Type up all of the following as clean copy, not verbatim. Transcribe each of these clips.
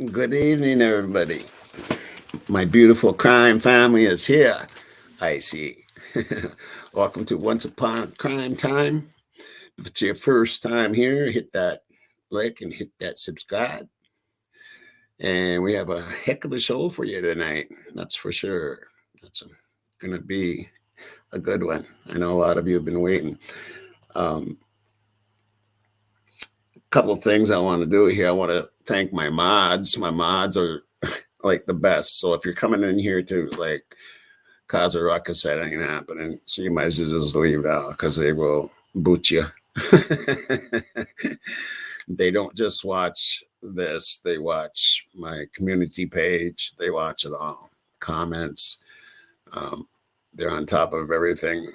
Good evening, everybody. My beautiful crime family is here. I see. Welcome to Once Upon Crime Time. If it's your first time here, hit that like and hit that subscribe. And we have a heck of a show for you tonight. That's for sure. That's going to be a good one. I know a lot of you have been waiting. Couple of things I want to do here. I want to thank my mods. My mods are like the best. So if you're coming in here to like cause a ruckus, that ain't happening. So you might as well just leave out because they will boot you. They don't just watch this, they watch my community page, they watch it all. Comments. They're on top of everything.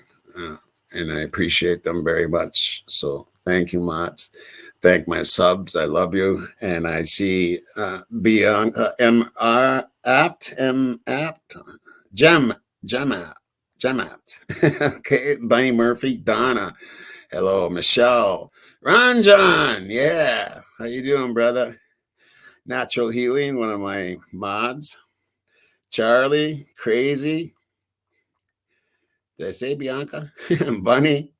And I appreciate them very much. So thank you, mods. Thank my subs. I love you. And I see beyond MR apt, M apt, Gem apt. Okay, Bunny Murphy, Donna. Hello, Michelle. Ron John. Yeah. How you doing, brother? Natural Healing, one of my mods. Charlie, Crazy. Did I say Bianca? Bunny.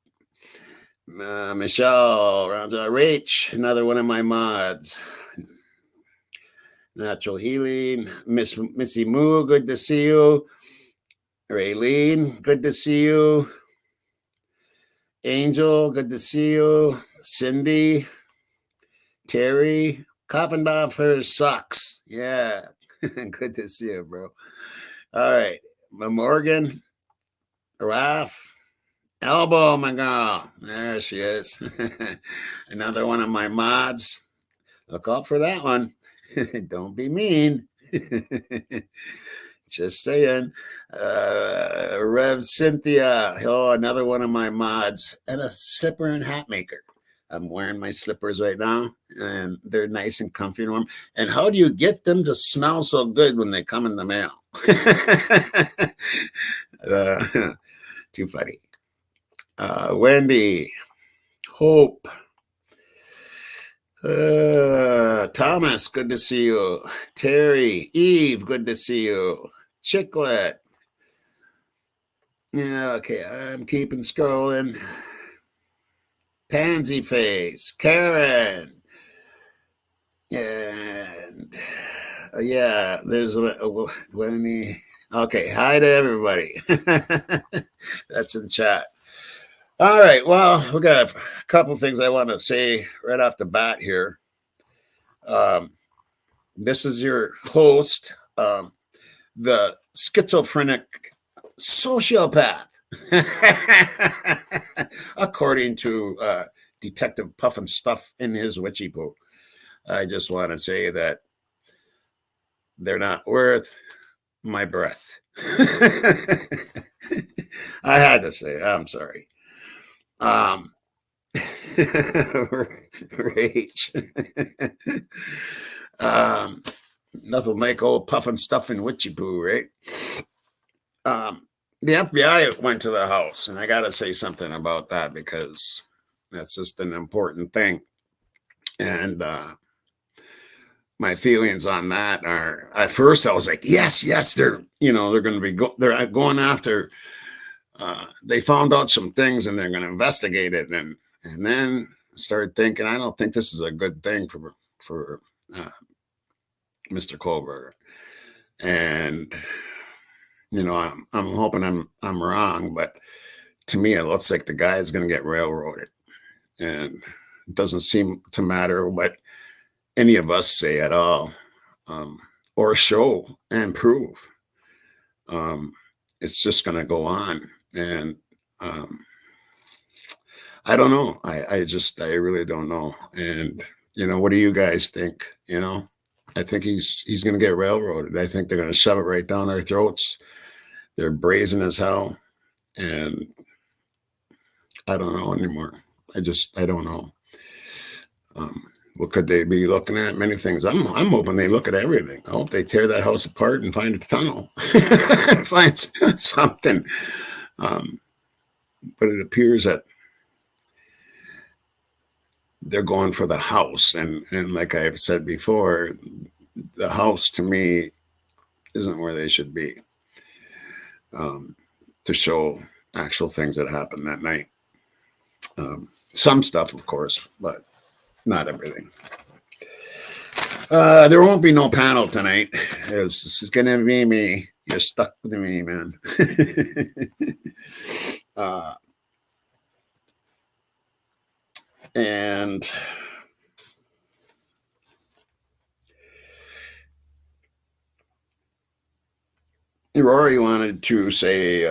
Michelle, Rach, another one of my mods. Natural Healing, Missy Moo, good to see you. Raylene, good to see you. Angel, good to see you. Cindy, Terry, coughing off her socks. Yeah, good to see you, bro. All right, Morgan, Raf. Elbow, my girl. There she is. Another one of my mods. Look out for that one. Don't be mean. Just saying. Rev Cynthia. Oh, another one of my mods. And a slipper and hat maker. I'm wearing my slippers right now, and they're nice and comfy and warm. And how do you get them to smell so good when they come in the mail? Too funny. Wendy, Hope, Thomas, good to see you. Terry, Eve, good to see you. Chicklet. Yeah, okay, I'm keeping scrolling. Pansy Face, Karen. And yeah, there's Wendy. Okay, hi to everybody. That's in chat. All right. Well, we got a couple things I want to say right off the bat here. This is your host, the schizophrenic sociopath, according to Detective Puffin Stuff in his witchy poo. I just want to say that they're not worth my breath. I had to say, I'm sorry. Rage. Nothing like old puffin stuff in witchy poo, right? The FBI went to the house, and I got to say something about that because that's just an important thing. And my feelings on that are, at first I was like, yes, they're going to be they're going after. They found out some things and they're going to investigate it, and then started thinking, I don't think this is a good thing for Mr. Kohberger. And I'm hoping I'm wrong, but to me it looks like the guy is going to get railroaded, and it doesn't seem to matter what any of us say at all, or show and prove. It's just going to go on, and I don't know. I really don't know. And what do you guys think? I think he's going to get railroaded. I think they're going to shove it right down our throats. They're brazen as hell, and I don't know anymore. I don't know. What could they be looking at? Many things. I'm hoping they look at everything. I hope they tear that house apart and find a tunnel, find something. But it appears that they're going for the house, and like I've said before, the house to me isn't where they should be, to show actual things that happened that night. Some stuff, of course, but not everything. There won't be no panel tonight. This is going to be me. You're stuck with me, man. And Rory wanted to say,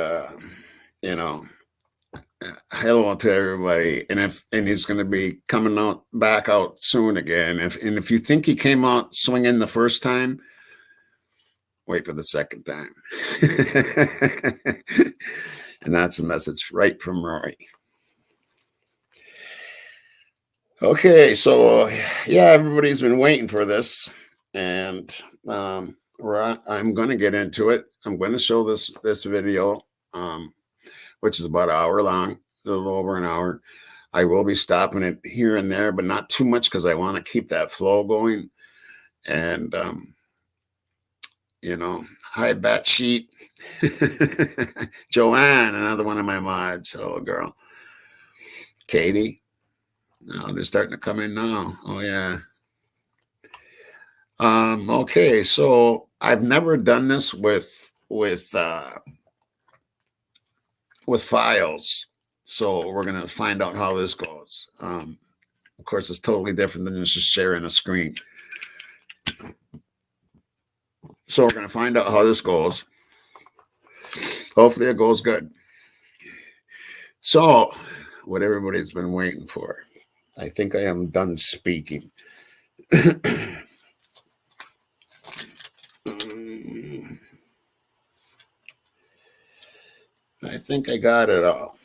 hello to everybody, and he's going to be coming back out soon again. If you think he came out swinging the first time, wait for the second time. And that's a message right from Rory. Okay, so yeah, everybody's been waiting for this, and I'm going to get into it. I'm going to show this video, which is about an hour long, a little over an hour. I will be stopping it here and there, but not too much because I want to keep that flow going. And hi Bat Sheet, Joanne, another one of my mods. Hello, girl. Katie. No, they're starting to come in now. Oh yeah. Okay, so I've never done this with files, so we're gonna find out how this goes. Of course, it's totally different than just sharing a screen. So we're gonna find out how this goes. Hopefully, it goes good. So, what everybody's been waiting for. I think I am done speaking. I think I got it all.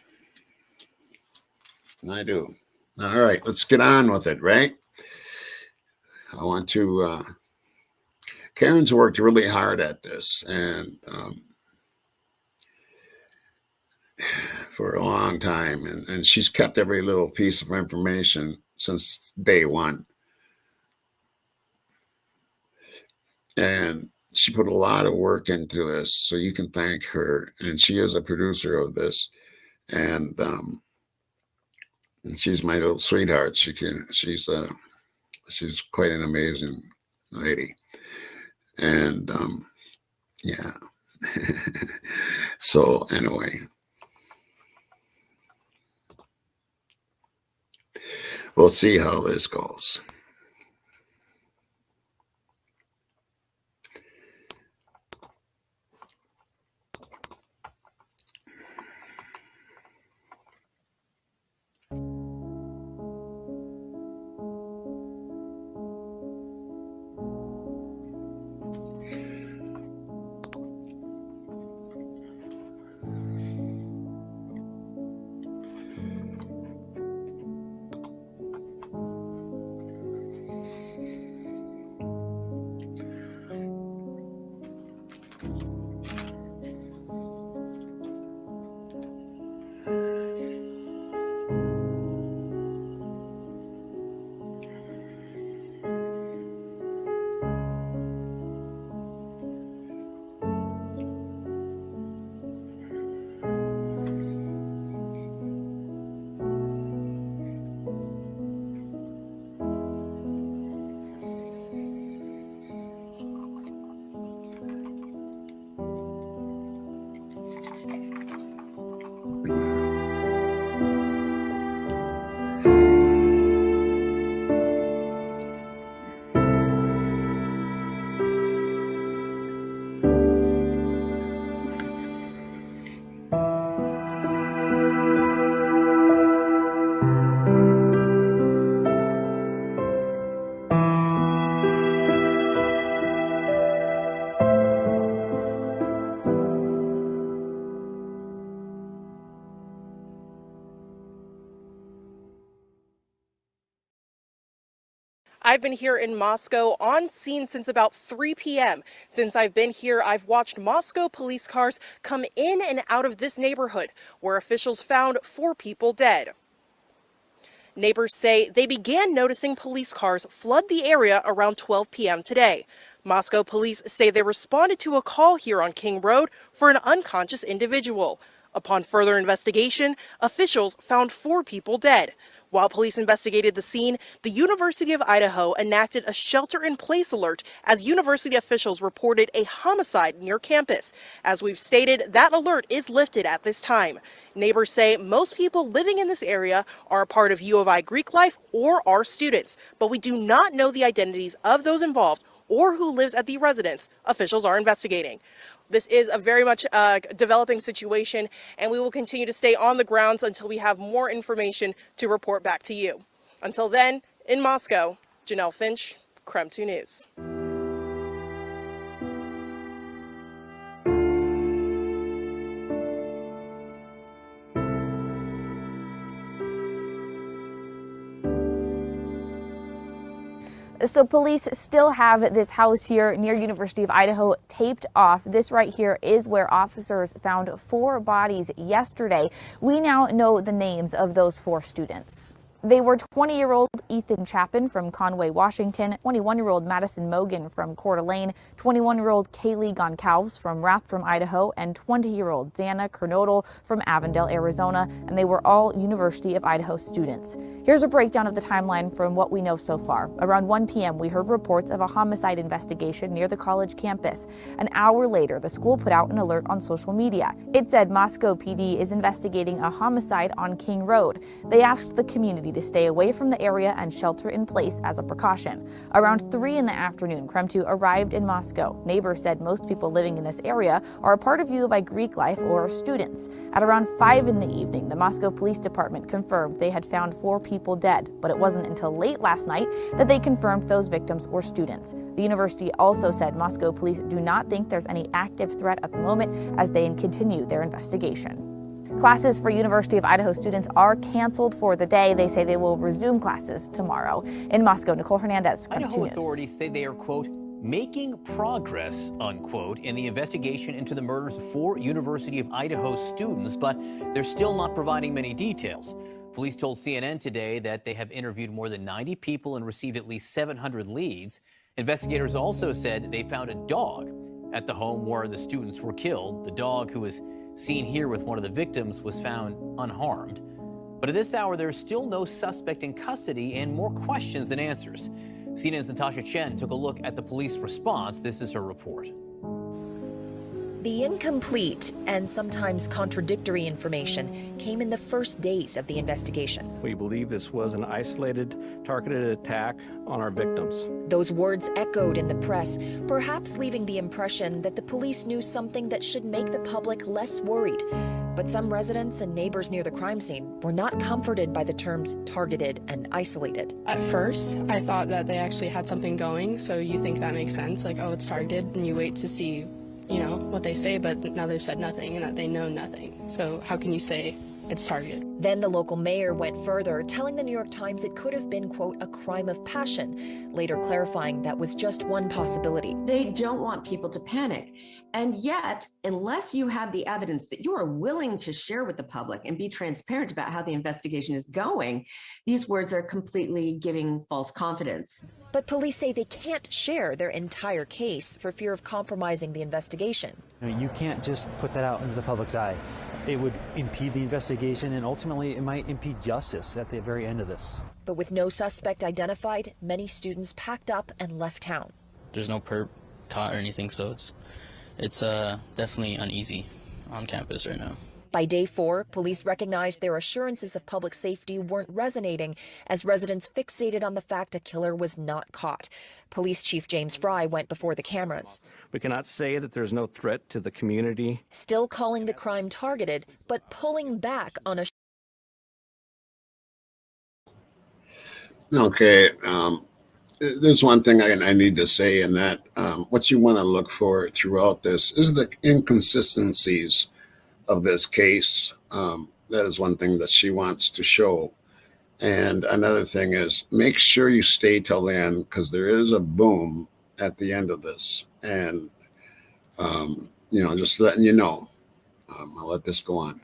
I do. All right, let's get on with it, right? I want to. Karen's worked really hard at this, and for a long time, and she's kept every little piece of information since day one. And she put a lot of work into this, so you can thank her. And she is a producer of this, and she's my little sweetheart. She's quite an amazing lady, and yeah. So anyway, we'll see how this goes. I've been here in Moscow on scene since about 3 p.m. Since I've been here, I've watched Moscow police cars come in and out of this neighborhood, where officials found 4 people dead. Neighbors say they began noticing police cars flood the area around 12 p.m. today. Moscow police say they responded to a call here on King Road for an unconscious individual. Upon further investigation, officials found 4 people dead. While police investigated the scene, the University of Idaho enacted a shelter-in-place alert as university officials reported a homicide near campus. As we've stated, that alert is lifted at this time. Neighbors say most people living in this area are a part of U of I Greek life or are students, but we do not know the identities of those involved or who lives at the residence. Officials are investigating. This is a very much developing situation, and we will continue to stay on the grounds until we have more information to report back to you. Until then, in Moscow, Janelle Finch, KREM 2 News. So police still have this house here near University of Idaho taped off. This right here is where officers found 4 bodies yesterday. We now know the names of those 4 students. They were 20-year-old Ethan Chapin from Conway, Washington, 21-year-old Madison Mogan from Coeur d'Alene, 21-year-old Kaylee Goncalves from Rathdrum, Idaho, and 20-year-old Dana Kernodle from Avondale, Arizona, and they were all University of Idaho students. Here's a breakdown of the timeline from what we know so far. Around 1 p.m., we heard reports of a homicide investigation near the college campus. An hour later, the school put out an alert on social media. It said Moscow PD is investigating a homicide on King Road. They asked the community to stay away from the area and shelter in place as a precaution. Around 3 in the afternoon, KREM 2 arrived in Moscow. Neighbors said most people living in this area are a part of U of I Greek life or are students. At around 5 in the evening, the Moscow Police Department confirmed they had found 4 people dead, but it wasn't until late last night that they confirmed those victims were students. The university also said Moscow police do not think there's any active threat at the moment as they continue their investigation. Classes for University of Idaho students are canceled for the day. They say they will resume classes tomorrow. In Moscow, Nicole Hernandez, KREM 2 Idaho News. authorities say they are, quote, making progress, unquote, in the investigation into the murders of 4 University of Idaho students, but they're still not providing many details. Police told CNN today that they have interviewed more than 90 people and received at least 700 leads. Investigators also said they found a dog at the home where the students were killed. The dog, who was seen here with one of the victims, was found unharmed. But at this hour, there's still no suspect in custody and more questions than answers. CNN's Natasha Chen took a look at the police response. This is her report. The incomplete and sometimes contradictory information came in the first days of the investigation. We believe this was an isolated, targeted attack on our victims. Those words echoed in the press, perhaps leaving the impression that the police knew something that should make the public less worried. But some residents and neighbors near the crime scene were not comforted by the terms targeted and isolated. At first, I thought that they actually had something going, so you think that makes sense, like, oh, it's targeted, and you wait to see what they say, but now they've said nothing and that they know nothing. So how can you say it's targeted? Then the local mayor went further, telling the New York Times it could have been, quote, a crime of passion, later clarifying that was just one possibility. They don't want people to panic. And yet, unless you have the evidence that you are willing to share with the public and be transparent about how the investigation is going, these words are completely giving false confidence. But police say they can't share their entire case for fear of compromising the investigation. You can't just put that out into the public's eye. It would impede the investigation, and ultimately it might impede justice at the very end of this. But with no suspect identified, many students packed up and left town. There's no perp caught or anything, so it's definitely uneasy on campus right now. By day 4, police recognized their assurances of public safety weren't resonating as residents fixated on the fact a killer was not caught. Police Chief James Fry went before the cameras. We cannot say that there's no threat to the community. Still calling the crime targeted, but pulling back on a... Okay, there's one thing I need to say, and that what you want to look for throughout this is the inconsistencies of this case. That is one thing that she wants to show. And another thing is make sure you stay till the end, because there is a boom at the end of this. And, just letting you know. I'll let this go on.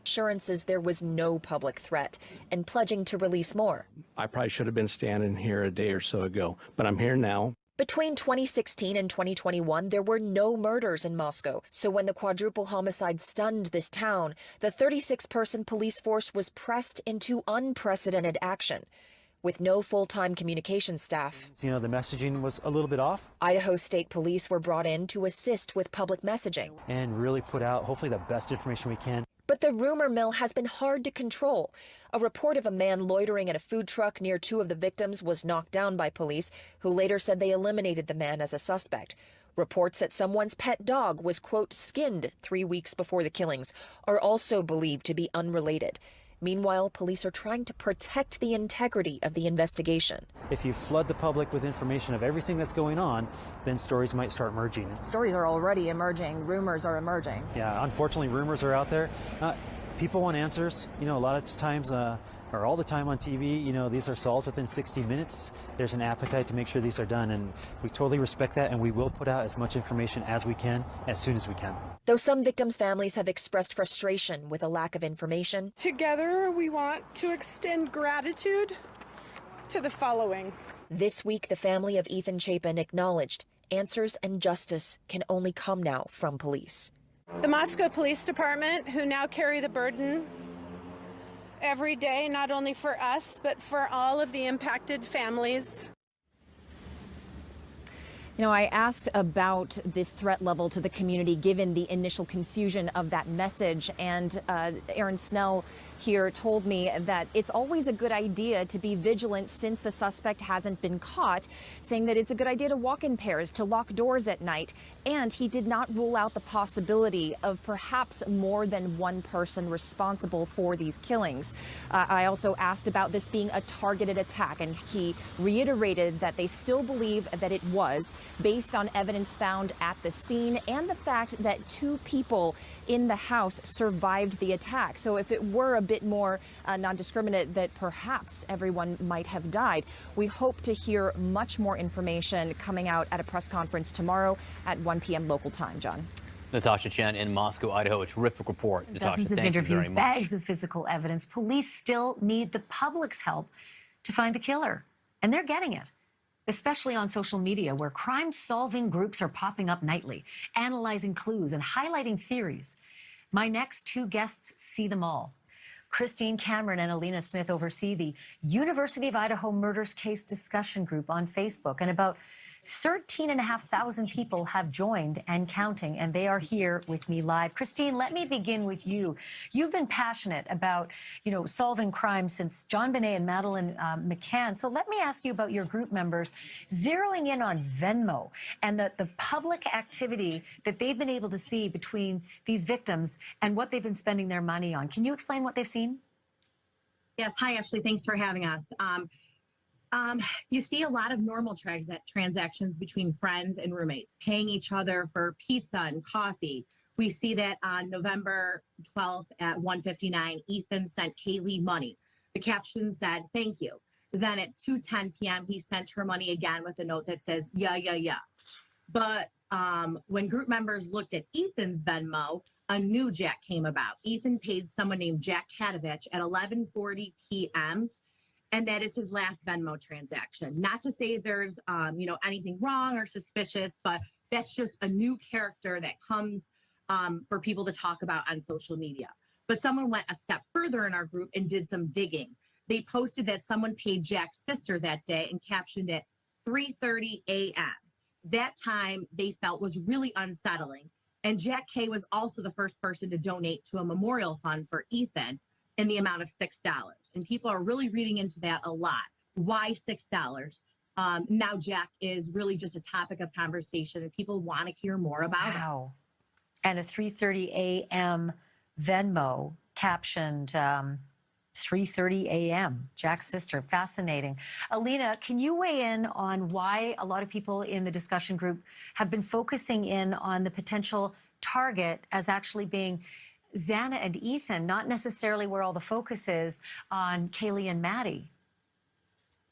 assurances there was no public threat and pledging to release more. I probably should have been standing here a day or so ago, but I'm here now. Between 2016 and 2021, there were no murders in Moscow. So when the quadruple homicide stunned this town, the 36-person police force was pressed into unprecedented action. With no full-time communication staff. You know, the messaging was a little bit off. Idaho State Police were brought in to assist with public messaging. And really put out, hopefully, the best information we can. But the rumor mill has been hard to control. A report of a man loitering at a food truck near two of the victims was knocked down by police, who later said they eliminated the man as a suspect. Reports that someone's pet dog was, quote, skinned 3 weeks before the killings are also believed to be unrelated. Meanwhile, police are trying to protect the integrity of the investigation. If you flood the public with information of everything that's going on, then stories might start emerging. Stories are already emerging. Rumors are emerging. Yeah, unfortunately, rumors are out there. People want answers. You know, a lot of times, or all the time on TV, you know, these are solved within 60 minutes. There's an appetite to make sure these are done, and we totally respect that, and we will put out as much information as we can, as soon as we can. Though some victims' families have expressed frustration with a lack of information. Together, we want to extend gratitude to the following. This week, the family of Ethan Chapin acknowledged answers and justice can only come now from police. The Moscow Police Department, who now carry the burden every day, not only for us, but for all of the impacted families. You know, I asked about the threat level to the community given the initial confusion of that message, and Aaron Snell here told me that it's always a good idea to be vigilant since the suspect hasn't been caught, saying that it's a good idea to walk in pairs, to lock doors at night, and he did not rule out the possibility of perhaps more than one person responsible for these killings. I also asked about this being a targeted attack, and he reiterated that they still believe that it was, based on evidence found at the scene and the fact that two people in the house survived the attack. So if it were a bit more non-discriminate, that perhaps everyone might have died. We hope to hear much more information coming out at a press conference tomorrow at 1 p.m. local time. John. Natasha Chen in Moscow, Idaho. A terrific report. Natasha, Dozens of thank you interviews, very much. bags of physical evidence. Police still need the public's help to find the killer, and they're getting it, especially on social media, where crime-solving groups are popping up nightly, analyzing clues and highlighting theories. My next two guests see them all. Christine Cameron and Alina Smith oversee the University of Idaho Murders Case Discussion Group on Facebook, and about 13,500 people have joined and counting, and they are here with me live. Christine, let me begin with you. You've been passionate about, solving crime since John Bonet and Madeline McCann. So let me ask you about your group members zeroing in on Venmo and the public activity that they've been able to see between these victims and what they've been spending their money on. Can you explain what they've seen? Yes. Hi, Ashley. Thanks for having us. You see a lot of normal transactions between friends and roommates, paying each other for pizza and coffee. We see that on November 12th at 1:59, Ethan sent Kaylee money. The caption said, "Thank you." Then at 2:10 p.m., he sent her money again with a note that says, yeah. But when group members looked at Ethan's Venmo, a new Jack came about. Ethan paid someone named Jack Hadovich at 11:40 p.m., and that is his last Venmo transaction. Not to say there's, anything wrong or suspicious, but that's just a new character that comes for people to talk about on social media. But someone went a step further in our group and did some digging. They posted that someone paid Jack's sister that day and captioned it 3:30 a.m. That time they felt was really unsettling. And Jack K was also the first person to donate to a memorial fund for Ethan in the amount of $6. And people are really reading into that a lot. Why $6? Now Jack is really just a topic of conversation and people want to hear more about it. And a 3:30 a.m. Venmo captioned 3:30 a.m. Jack's sister. Fascinating. Alina, can you weigh in on why a lot of people in the discussion group have been focusing in on the potential target as actually being Xana and Ethan, not necessarily where all the focus is on Kaylee and Maddie?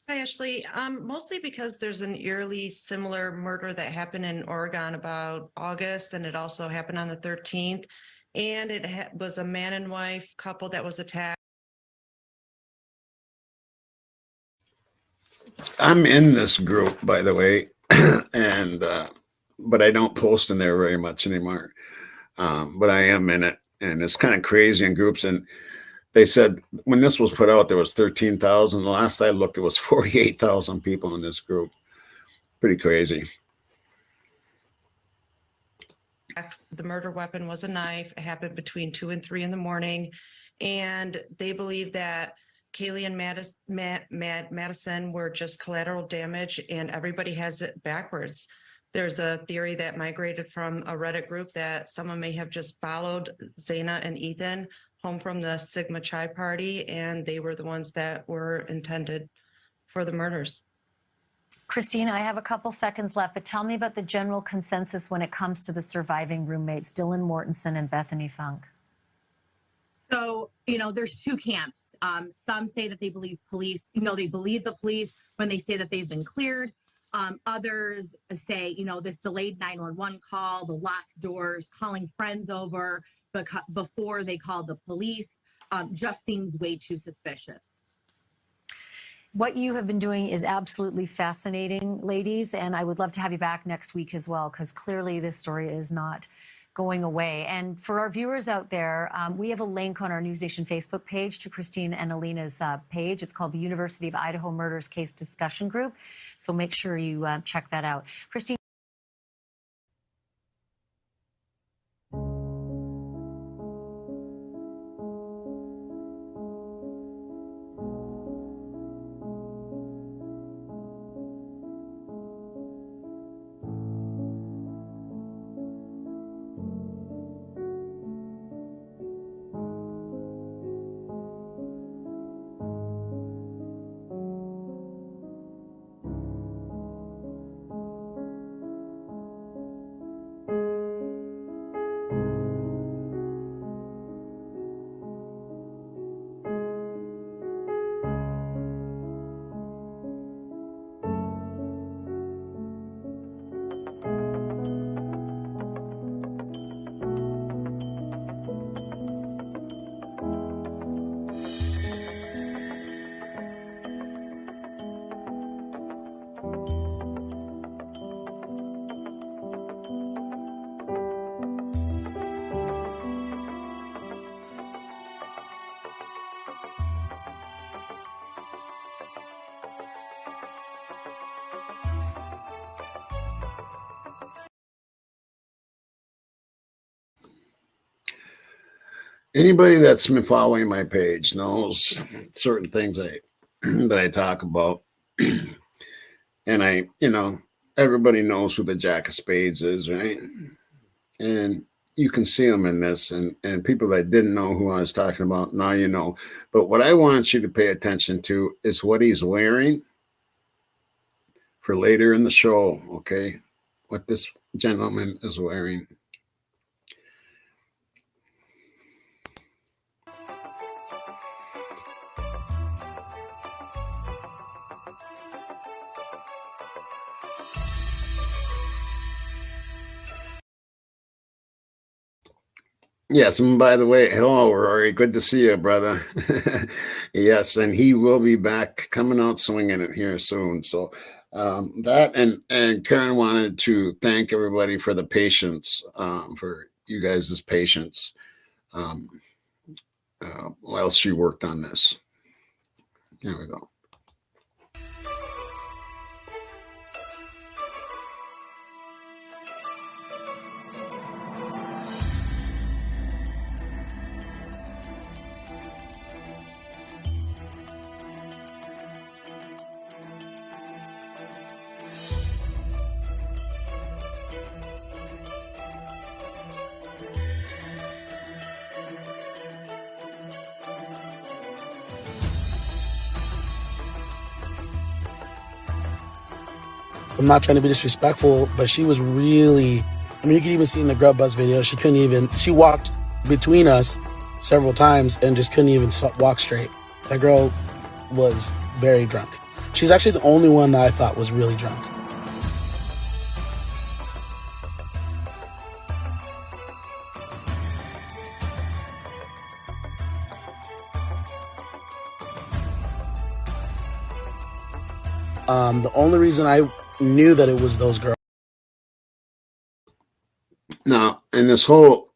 Hi, Ashley. Mostly because there's an eerily similar murder that happened in Oregon about August, and it also happened on the 13th. and it was a man and wife couple that was attacked. I'm in this group, by the way, and but I don't post in there very much anymore. But I am in it, and it's kind of crazy in groups. And they said when this was put out, there was 13,000. The last I looked, it was 48,000 people in this group. Pretty crazy. The murder weapon was a knife. It happened between 2 and 3 in the morning, and they believe that Kaylee and Madison were just collateral damage, and everybody has it backwards. There's a theory that migrated from a Reddit group that someone may have just followed Zaina and Ethan home from the Sigma Chi party, and they were the ones that were intended for the murders. Christine, I have a couple seconds left, but tell me about the general consensus when it comes to the surviving roommates, Dylan Mortensen and Bethany Funk. So, there's two camps. Some say that they believe police, they believe the police when they say that they've been cleared. Others say, this delayed 911 call, the locked doors, calling friends over before they called the police, just seems way too suspicious. What you have been doing is absolutely fascinating, ladies, and I would love to have you back next week as well, because clearly this story is not going away. And for our viewers out there, we have a link on our News Nation Facebook page to Christine and Alina's page. It's called the University of Idaho Murders Case Discussion Group. So make sure you check that out. Christine. Anybody that's been following my page knows certain things that I talk about. And everybody knows who the Jack of Spades is, right? And you can see him in this, and people that didn't know who I was talking about, now you know. But what I want you to pay attention to is what he's wearing for later in the show, okay? What this gentleman is wearing. Yes, and by the way, hello, Rory. Good to see you, brother. Yes, and he will be back coming out swinging it here soon. So that and Karen wanted to thank everybody for the patience, for you guys' patience while she worked on this. Here we go. I'm not trying to be disrespectful, but she was really, you could even see in the Grub Bus video, she walked between us several times and just couldn't even walk straight. That girl was very drunk. She's actually the only one that I thought was really drunk. The only reason I knew that it was those girls. Now, in this whole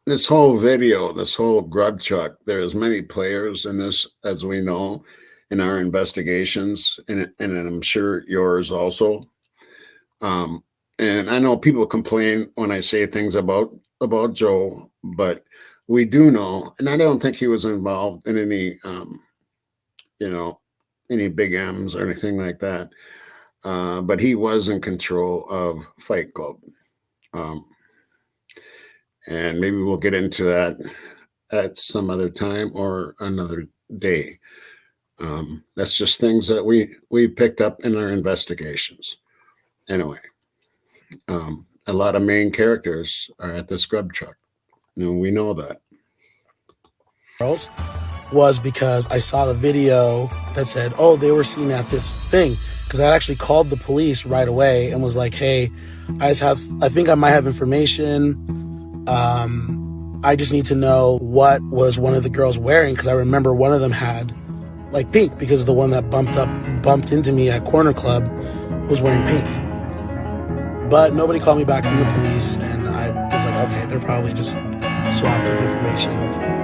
video, this whole grub truck, there's many players in this, as we know, in our investigations, and I'm sure yours also. And I know people complain when I say things about Joe, but we do know, and I don't think he was involved in any, any big M's or anything like that. But he was in control of Fight Club. And maybe we'll get into that at some other time or another day. That's just things that we picked up in our investigations. Anyway, a lot of main characters are at the scrub truck. And we know that. Girls was because I saw the video that said, oh, they were seen at this thing. Because I actually called the police right away and was like, hey, I think I might have information. I just need to know what was one of the girls wearing, because I remember one of them had like pink, because the one that bumped into me at Corner Club was wearing pink. But nobody called me back from the police, and I was like, okay, they're probably just swapped with information.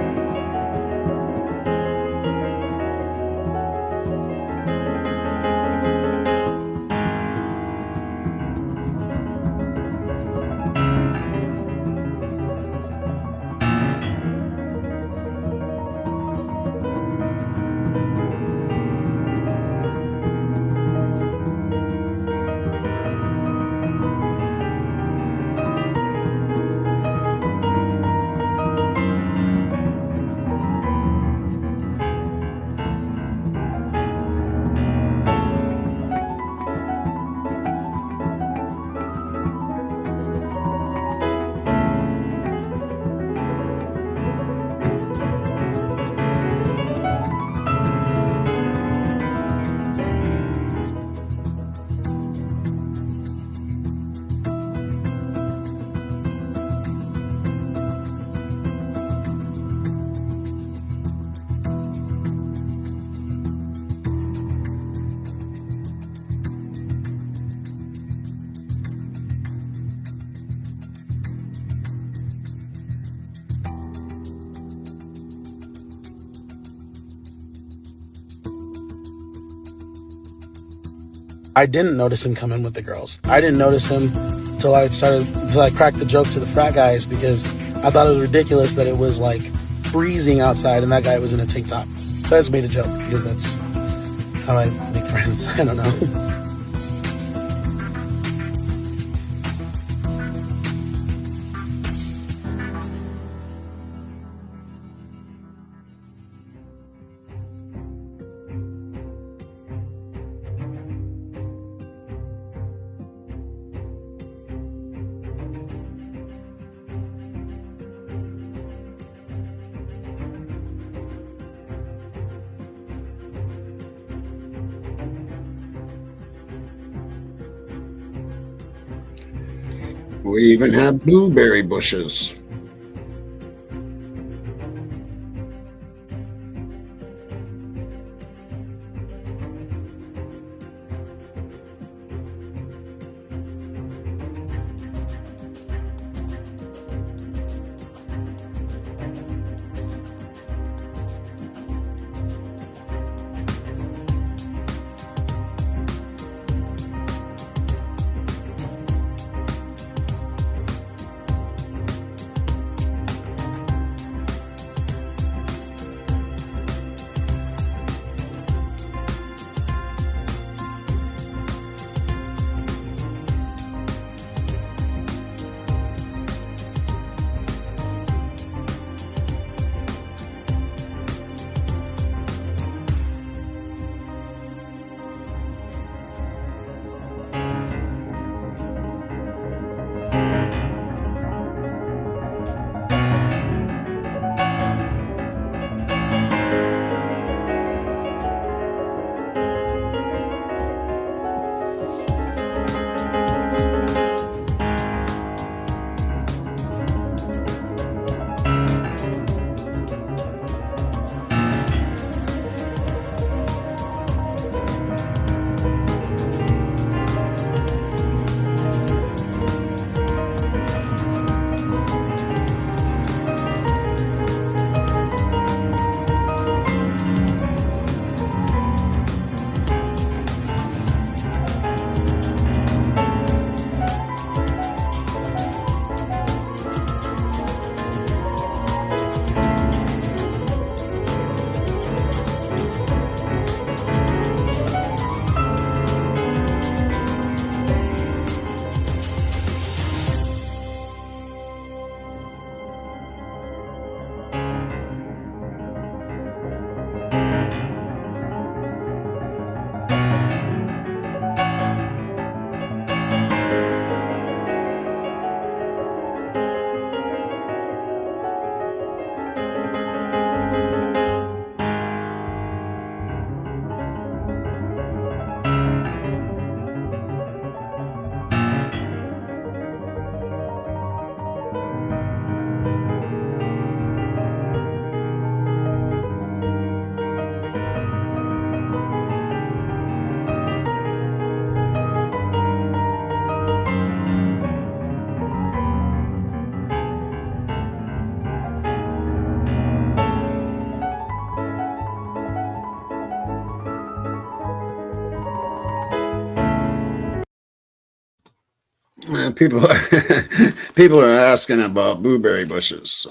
I didn't notice him come in with the girls. I didn't notice him until I cracked the joke to the frat guys, because I thought it was ridiculous that it was like freezing outside and that guy was in a tank top. So I just made a joke, because that's how I make friends. I don't know. We even have blueberry bushes. People people are asking about blueberry bushes.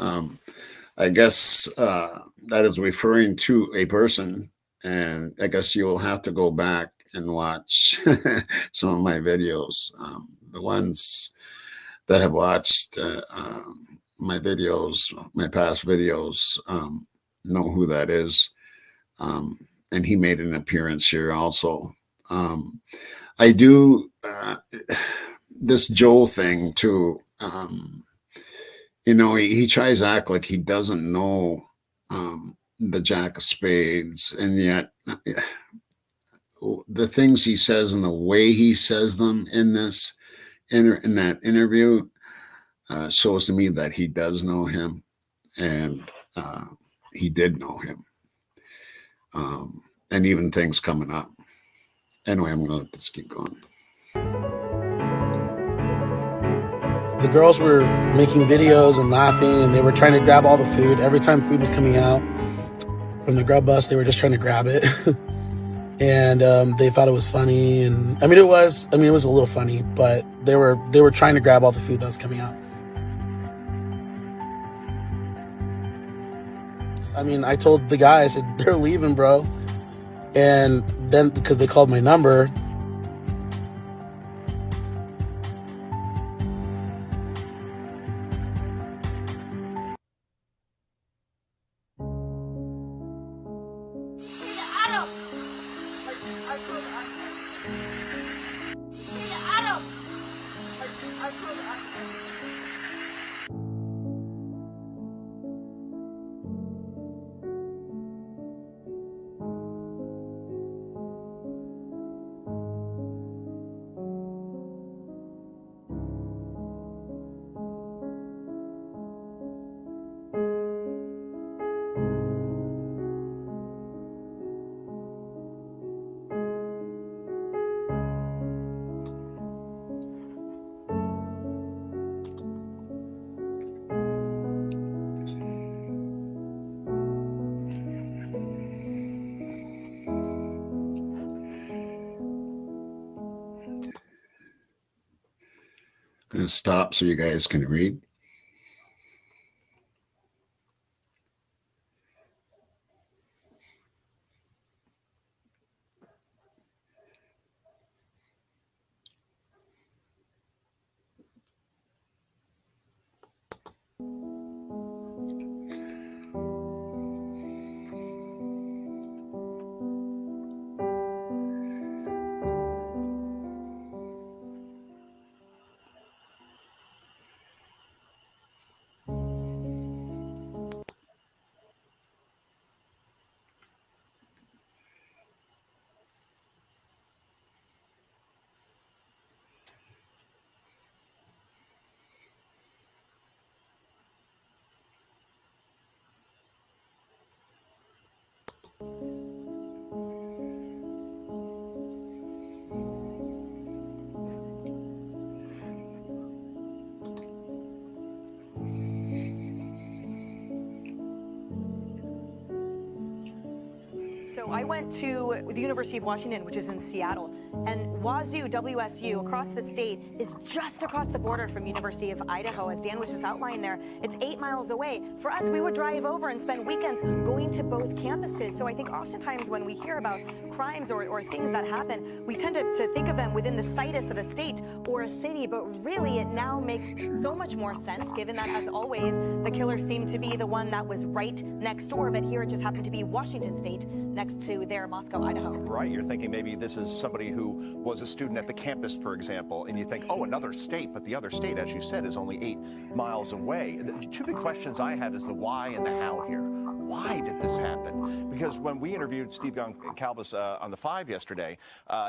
I guess that is referring to a person, and I guess you'll have to go back and watch some of my videos. The ones that have watched my videos, my past videos, know who that is. And he made an appearance here also. I do this Joe thing too. You know, he tries to act like he doesn't know the Jack of Spades, and yet the things he says and the way he says them in this in that interview shows to me that he does know him, and he did know him, and even things coming up. Anyway, I'm gonna let this keep going. The girls were making videos and laughing, and they were trying to grab all the food. Every time food was coming out from the grub bus, they were just trying to grab it. And they thought it was funny, and it was a little funny, but they were trying to grab all the food that was coming out. I told the guy, I said, they're leaving, bro. And then because they called my number, I'm going to stop so you guys can read. So I went to the University of Washington, which is in Seattle, and Wazoo, WSU, across the state, is just across the border from University of Idaho. As Dan was just outlining there, it's 8 miles away. For us, we would drive over and spend weekends going to both campuses. So I think oftentimes when we hear about crimes or things that happen, we tend to think of them within the situs of a state or a city, but really it now makes so much more sense, given that, as always, the killer seemed to be the one that was right next door, but here it just happened to be Washington State, next to their Moscow, Idaho. Right, you're thinking maybe this is somebody who was a student at the campus, for example, and you think, oh, another state, but the other state, as you said, is only 8 miles away. The two big questions I have is the why and the how here. Why did this happen? Because when we interviewed Steve Goncalves on the 5 yesterday,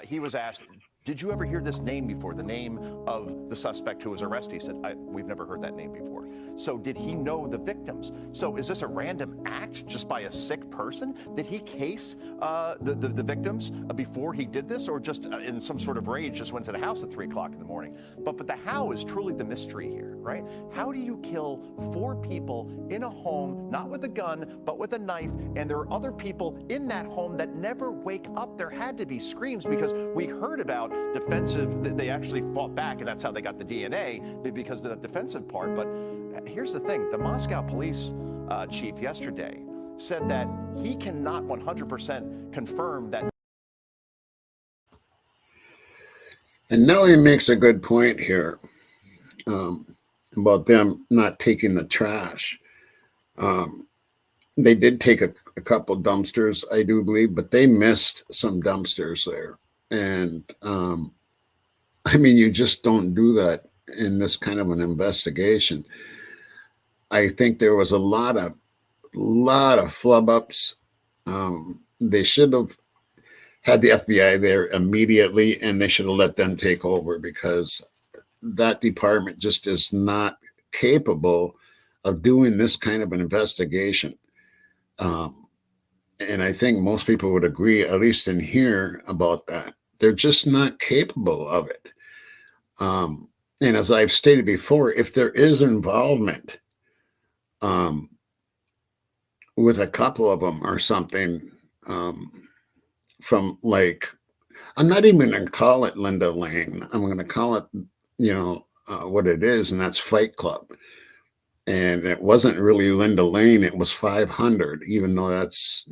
he was asked, did you ever hear this name before, the name of the suspect who was arrested? He said, we've never heard that name before. So did he know the victims? So is this a random act just by a sick person? Did he case the victims before he did this, or just in some sort of rage just went to the house at 3 o'clock in the morning? But the how is truly the mystery here. right? How do you kill 4 people in a home, not with a gun, but with a knife, and there are other people in that home that never wake up? There had to be screams, because we heard about defensive, they actually fought back, and that's how they got the DNA, because of the defensive part. But here's the thing, the Moscow police chief yesterday said that he cannot 100% confirm that. And Nellie makes a good point here about them not taking the trash. They did take a couple dumpsters, I do believe, but they missed some dumpsters there. And I mean, you just don't do that in this kind of an investigation. I think there was a lot of flub ups. They should have had the FBI there immediately, and they should have let them take over, because that department just is not capable of doing this kind of an investigation. And I think most people would agree, at least in here, about that. They're just not capable of it. And as I've stated before, if there is involvement with a couple of them or something, from, like, I'm not even going to call it Linda Lane. I'm going to call it, what it is, and that's Fight Club. And it wasn't really Linda Lane. It was 500, even though that's,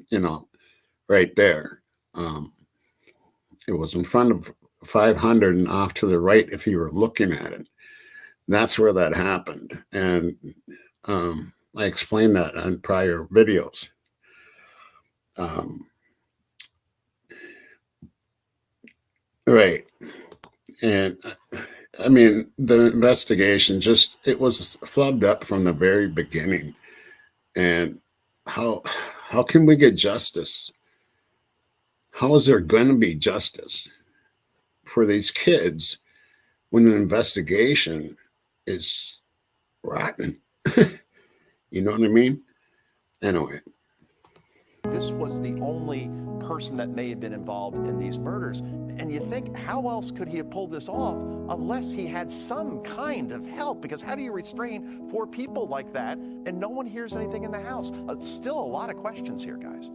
right there. It was in front of 500 and off to the right if you were looking at it. That's where that happened. And I explained that on prior videos. Right. And I mean, the investigation it was flubbed up from the very beginning. And how can we get justice? How is there going to be justice for these kids when an investigation is rotten? You know what I mean? Anyway. This was the only person that may have been involved in these murders. And you think, how else could he have pulled this off unless he had some kind of help? Because how do you restrain 4 people like that and no one hears anything in the house? Still a lot of questions here, guys.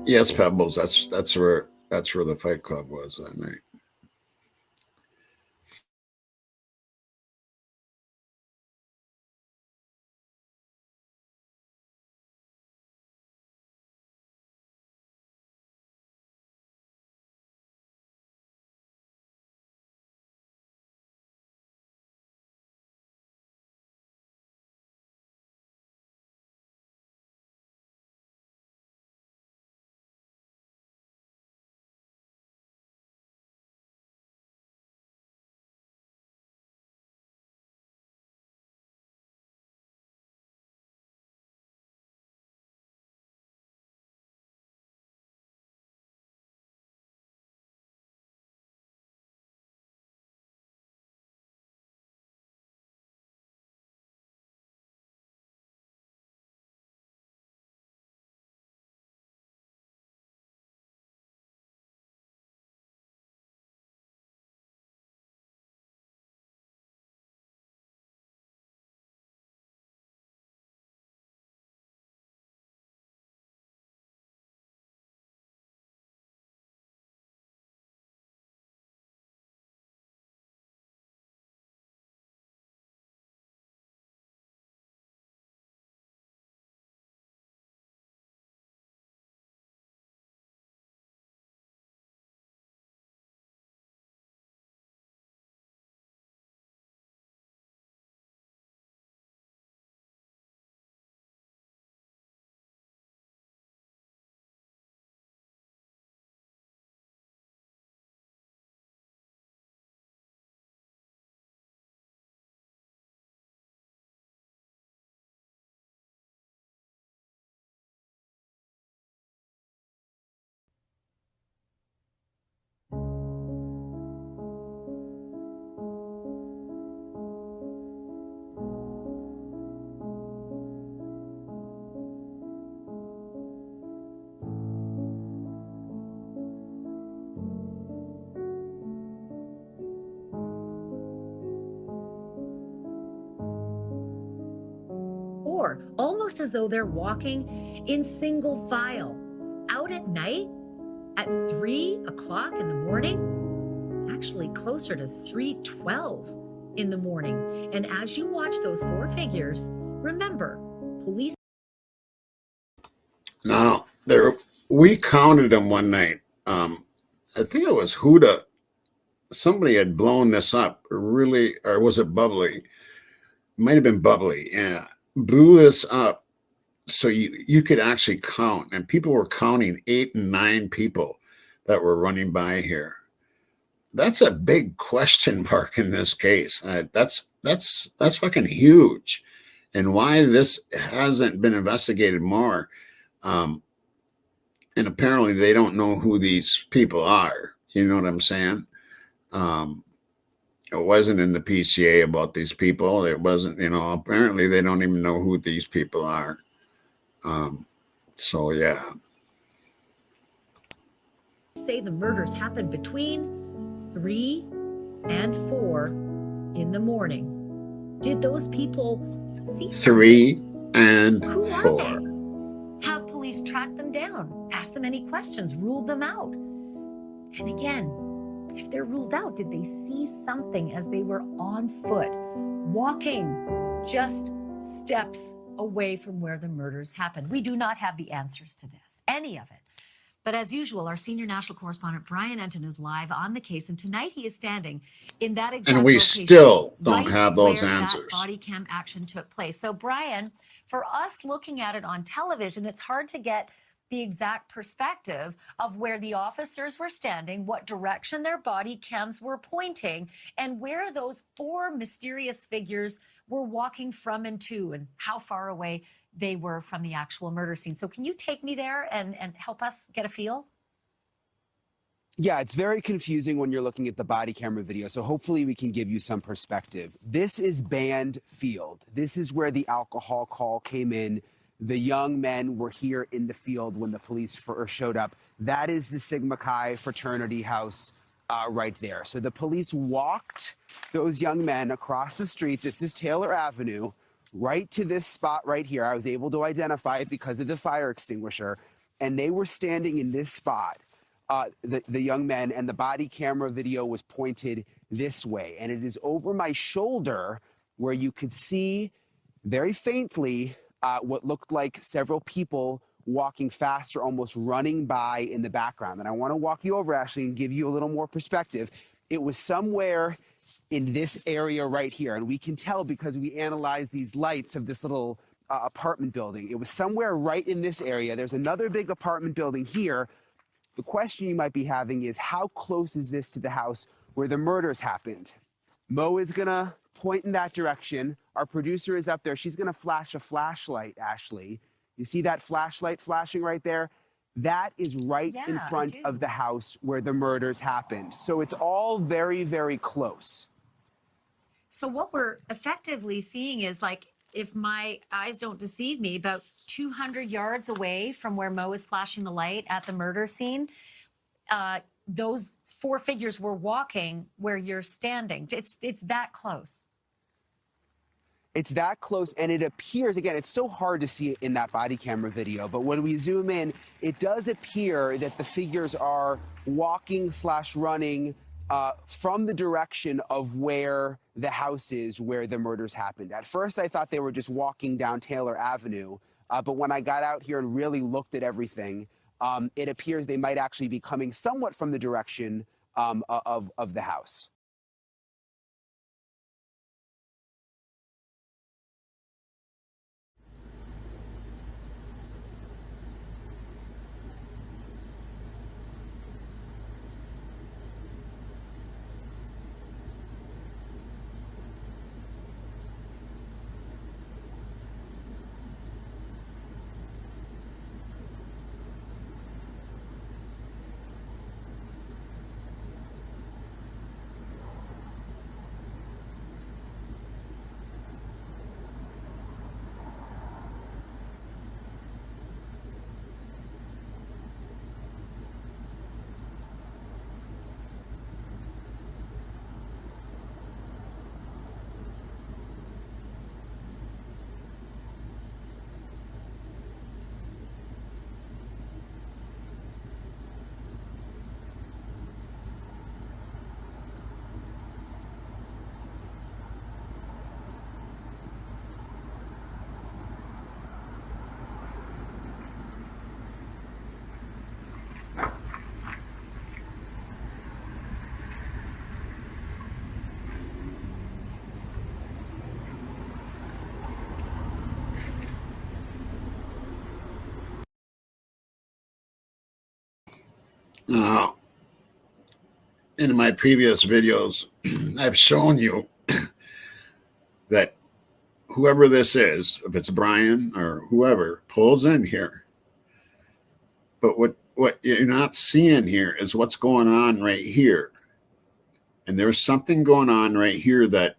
Yes, Pebbles. That's where the Fight Club was that night. 4, almost as though they're walking in single file. Out at night, at 3 o'clock in the morning, actually closer to 3:12 in the morning. And as you watch those 4 figures, remember, police. Now, we counted them one night. I think it was Huda. Somebody had blown this up, really, or was it Bubbly? Might have been Bubbly. Yeah, blew this up so you could actually count, and people were counting 8 and 9 people that were running by here. That's a big question mark in this case. That's fucking huge, and why this hasn't been investigated more. And apparently they don't know who these people are. You know what I'm saying? It wasn't in the PCA about these people. It wasn't, apparently they don't even know who these people are. So, yeah. Say the murders happened between 3 and 4 in the morning. Did those people see 3 and Who 4. Are they? Have police tracked them down, asked them any questions, ruled them out? And again, if they're ruled out, did they see something as they were on foot, walking just steps away from where the murders happened? We do not have the answers to this, any of it. But as usual, our senior national correspondent, Brian Enton, is live on the case. And tonight he is standing in that exact And we location, still don't right have those where answers. That body cam action took place. So, Brian, for us looking at it on television, it's hard to get the exact perspective of where the officers were standing, what direction their body cams were pointing, and where those 4 mysterious figures were walking from and to, and how far away they were from the actual murder scene. So can you take me there and help us get a feel? Yeah, it's very confusing when you're looking at the body camera video, so hopefully we can give you some perspective. This is Band Field. This is where the alcohol call came in. The young men were here in the field when the police first showed up. That is the Sigma Chi fraternity house right there. So the police walked those young men across the street. This is Taylor Avenue, right to this spot right here. I was able to identify it because of the fire extinguisher. And they were standing in this spot, the young men, and the body camera video was pointed this way. And it is over my shoulder where you could see very faintly what looked like several people walking faster, almost running by in the background. And I want to walk you over, Ashley, and give you a little more perspective. It was somewhere in this area right here. And we can tell because we analyzed these lights of this little apartment building. It was somewhere right in this area. There's another big apartment building here. The question you might be having is, how close is this to the house where the murders happened? Mo is going to point in that direction. Our producer is up there. She's going to flash a flashlight, Ashley. You see that flashlight flashing right there? That is right in front of the house where the murders happened. So it's all very, very close. So what we're effectively seeing is, like, if my eyes don't deceive me, about 200 yards away from where Mo is flashing the light at the murder scene, those 4 figures were walking where you're standing. It's that close. It's that close, and it appears, again, it's so hard to see it in that body camera video, but when we zoom in, it does appear that the figures are walking / running from the direction of where the house is where the murders happened. At first, I thought they were just walking down Taylor Avenue, but when I got out here and really looked at everything, it appears they might actually be coming somewhat from the direction of the house. Now, in my previous videos, I've shown you that whoever this is, if it's Brian or whoever, pulls in here. But what you're not seeing here is what's going on right here. And there's something going on right here that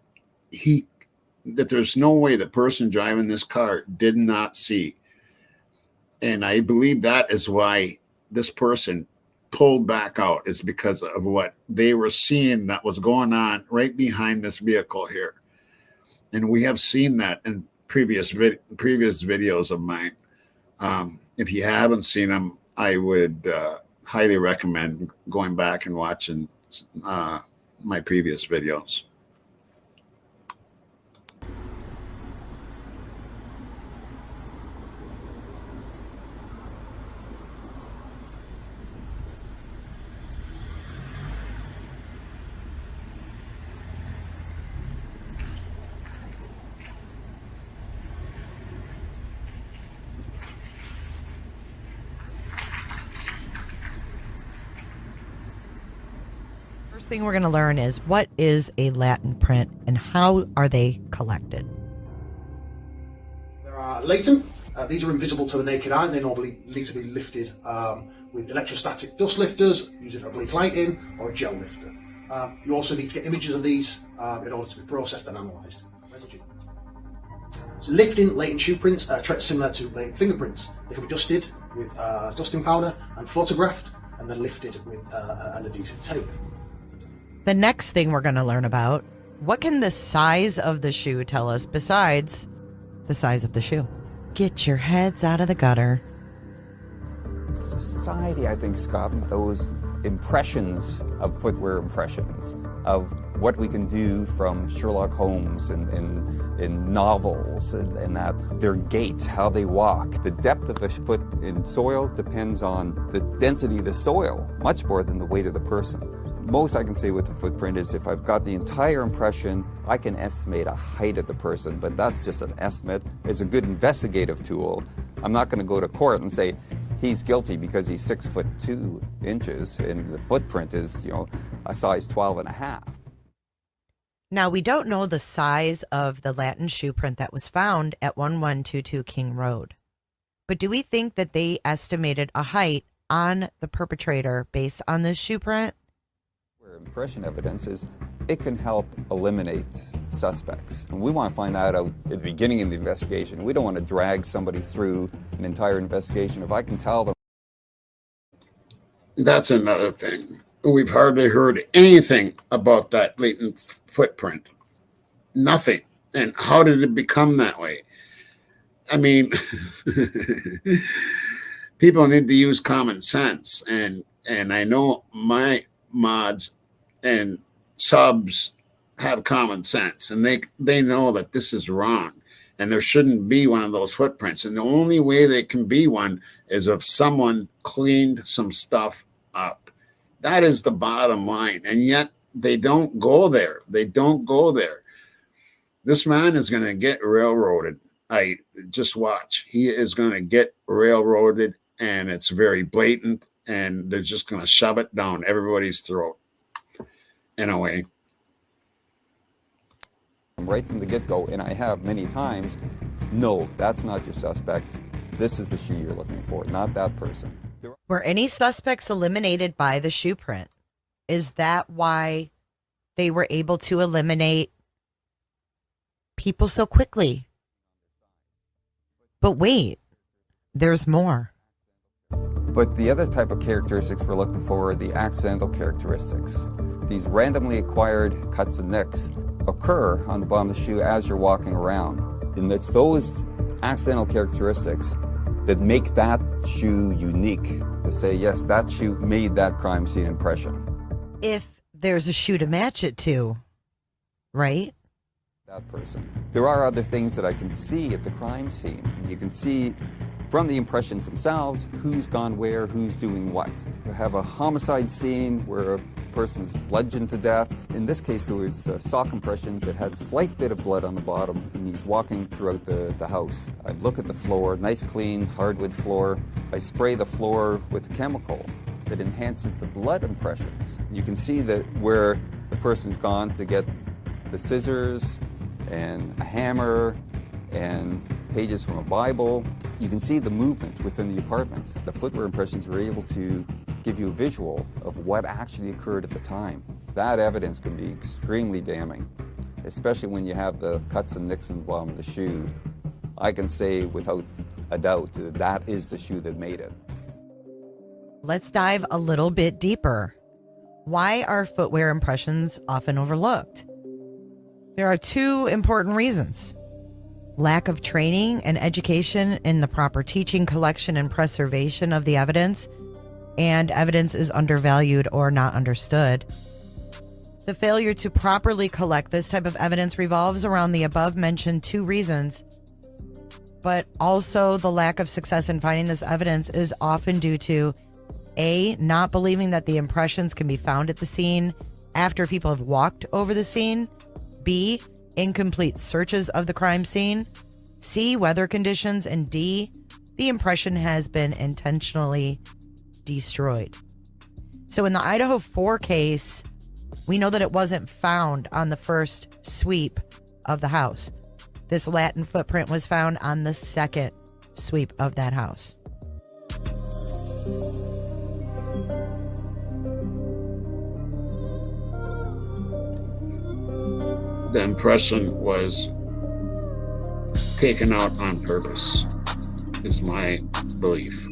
there's no way the person driving this car did not see. And I believe that is why this person pulled back out, is because of what they were seeing that was going on right behind this vehicle here. And we have seen that in previous videos of mine. If you haven't seen them, I would highly recommend going back and watching my previous videos. First thing we're going to learn is what is a Latin print and how are they collected? There are latent. These are invisible to the naked eye. They normally need to be lifted with electrostatic dust lifters using oblique lighting or a gel lifter. You also need to get images of these in order to be processed and analysed. So lifting latent shoe prints are similar to latent fingerprints. They can be dusted with dusting powder and photographed and then lifted with an adhesive tape. The next thing we're going to learn about, what can the size of the shoe tell us besides the size of the shoe? Get your heads out of the gutter. Society, I think, Scott, those impressions of footwear impressions, of what we can do from Sherlock Holmes in novels, and that their gait, how they walk. The depth of the foot in soil depends on the density of the soil, much more than the weight of the person. Most I can say with the footprint is if I've got the entire impression, I can estimate a height of the person, but that's just an estimate. It's a good investigative tool. I'm not going to go to court and say he's guilty because he's 6'2" and the footprint is, a size 12.5. Now, we don't know the size of the Latin shoe print that was found at 1122 King Road, but do we think that they estimated a height on the perpetrator based on this shoe print? Impression evidence is it can help eliminate suspects. And we want to find that out at the beginning of the investigation. We don't want to drag somebody through an entire investigation. If I can tell them. That's another thing. We've hardly heard anything about that latent footprint. Nothing. And how did it become that way? I mean, people need to use common sense. And I know my mods and subs have common sense, and they know that this is wrong and there shouldn't be one of those footprints. And the only way they can be one is if someone cleaned some stuff up. That is the bottom line. And yet they don't go there. They don't go there. This man is going to get railroaded. I just watch. He is going to get railroaded, and it's very blatant, and they're just going to shove it down everybody's throat in a way. Right from the get-go, and I have many times, no, that's not your suspect. This is the shoe you're looking for, not that person. Were any suspects eliminated by the shoe print? Is that why they were able to eliminate people so quickly? But wait, there's more. But the other type of characteristics we're looking for are the accidental characteristics. These randomly acquired cuts and nicks occur on the bottom of the shoe as you're walking around. And it's those accidental characteristics that make that shoe unique to say, yes, that shoe made that crime scene impression. If there's a shoe to match it to, right? That person. There are other things that I can see at the crime scene. You can see from the impressions themselves who's gone where, who's doing what. You have a homicide scene where a person's bludgeoned to death. In this case, there was sock impressions that had a slight bit of blood on the bottom, and he's walking throughout the house. I'd look at the floor, nice clean hardwood floor. I spray the floor with a chemical that enhances the blood impressions. You can see that where the person's gone to get the scissors and a hammer and pages from a Bible. You can see the movement within the apartment. The footwear impressions are able to give you a visual of what actually occurred at the time. That evidence can be extremely damning, especially when you have the cuts and nicks in the bottom of the shoe. I can say without a doubt that that is the shoe that made it. Let's dive a little bit deeper. Why are footwear impressions often overlooked? There are two important reasons. Lack of training and education in the proper teaching, collection, and preservation of the evidence, and evidence is undervalued or not understood. The failure to properly collect this type of evidence revolves around the above-mentioned two reasons, but also the lack of success in finding this evidence is often due to A, not believing that the impressions can be found at the scene after people have walked over the scene, B, incomplete searches of the crime scene, C, weather conditions, and D, the impression has been intentionally destroyed. So in the Idaho 4 case, we know that it wasn't found on the first sweep of the house. This Latin footprint was found on the second sweep of that house. The impression was taken out on purpose, is my belief.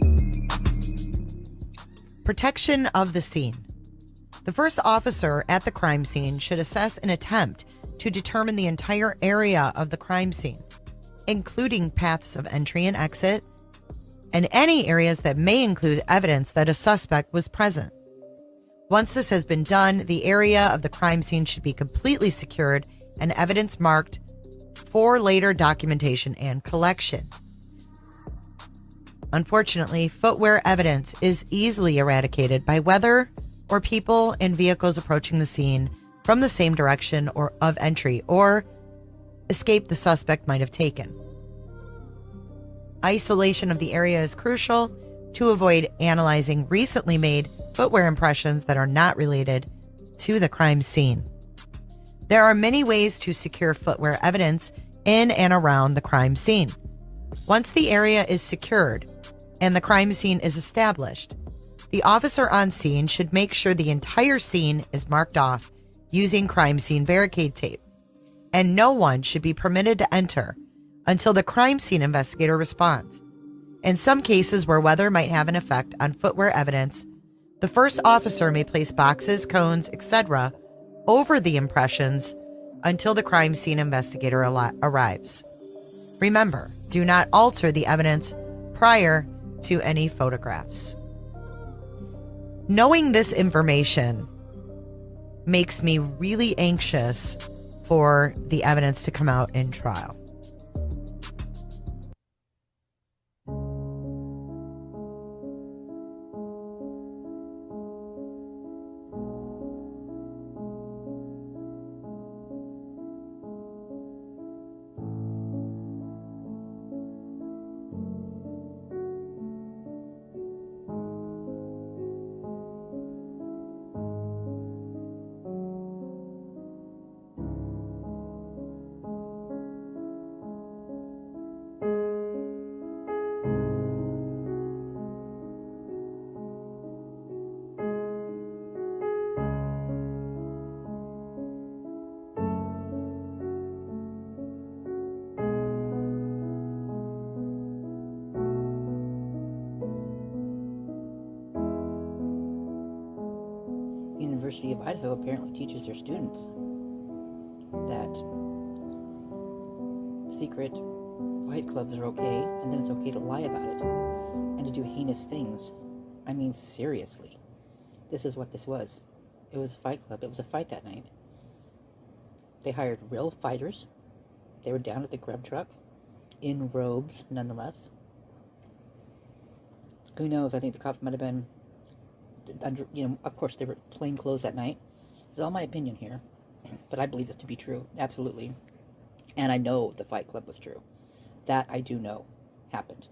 Protection of the scene. The first officer at the crime scene should assess an attempt to determine the entire area of the crime scene, including paths of entry and exit, and any areas that may include evidence that a suspect was present. Once this has been done, the area of the crime scene should be completely secured and evidence marked for later documentation and collection. Unfortunately, footwear evidence is easily eradicated by weather or people and vehicles approaching the scene from the same direction or of entry or escape the suspect might have taken. Isolation of the area is crucial to avoid analyzing recently made footwear impressions that are not related to the crime scene. There are many ways to secure footwear evidence in and around the crime scene. Once the area is secured and the crime scene is established, the officer on scene should make sure the entire scene is marked off using crime scene barricade tape, and no one should be permitted to enter until the crime scene investigator responds. In some cases where weather might have an effect on footwear evidence, the first officer may place boxes, cones, etc. over the impressions until the crime scene investigator arrives. Remember, do not alter the evidence prior to any photographs. Knowing this information makes me really anxious for the evidence to come out in trial. University of Idaho apparently teaches their students that secret fight clubs are okay, and then it's okay to lie about it and to do heinous things. I mean, seriously, this is what this was. It was a fight club. It was a fight that night. They hired real fighters. They were down at the grub truck in robes, nonetheless. Who knows? I think the cops might have been under, of course, they were plain clothes that night. This is all my opinion here, but I believe this to be true, absolutely. And I know the Fight Club was true. That I do know happened.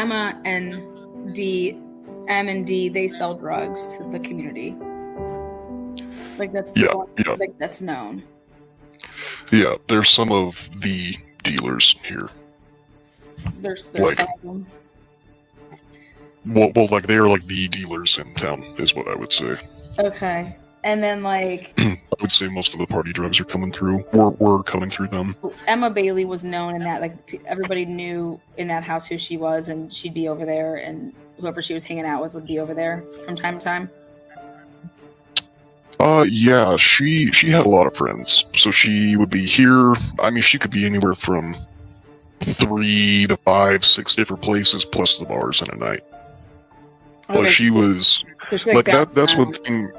Emma and D, M and D, they sell drugs to the community. Like that's like that's known. Yeah, there's some of the dealers here. There's like, some of them. Well, like they are like the dealers in town, is what I would say. Okay, and then like I would say most of the party drugs are coming through. Were coming through them. Emma Bailey was known in that, like everybody knew in that house who she was, and she'd be over there, and whoever she was hanging out with would be over there from time to time. Yeah, she had a lot of friends, so she would be here. I mean, she could be anywhere from 3 to 5, 6 different places, plus the bars in a night. Okay. Like she was So like that. That's one thing.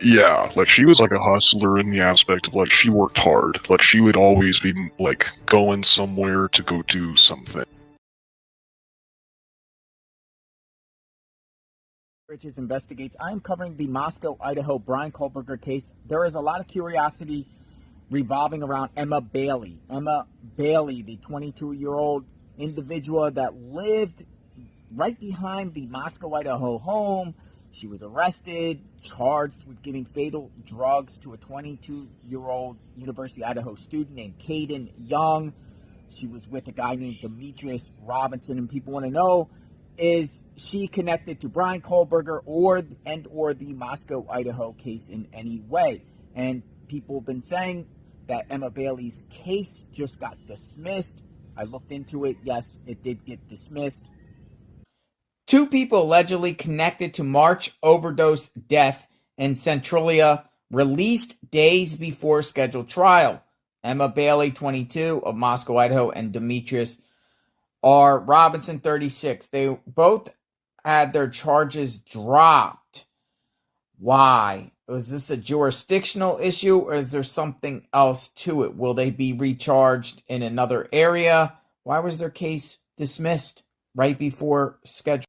Yeah, like she was like a hustler in the aspect of like she worked hard. Like she would always be like going somewhere to go do something. Riches Investigates. I am covering the Moscow, Idaho Brian Kohberger case. There is a lot of curiosity revolving around Emma Bailey. Emma Bailey, the 22-year-old individual that lived right behind the Moscow, Idaho home. She was arrested, charged with giving fatal drugs to a 22-year-old University of Idaho student named Caden Young. She was with a guy named Demetrius Robinson, and people want to know, is she connected to Brian Kohberger or the Moscow, Idaho case in any way? And people have been saying that Emma Bailey's case just got dismissed. I looked into it. Yes, it did get dismissed. 2 people allegedly connected to March overdose death in Centralia released days before scheduled trial. Emma Bailey, 22, of Moscow, Idaho, and Demetrius R. Robinson, 36. They both had their charges dropped. Why? Was this a jurisdictional issue, or is there something else to it? Will they be recharged in another area? Why was their case dismissed right before schedule?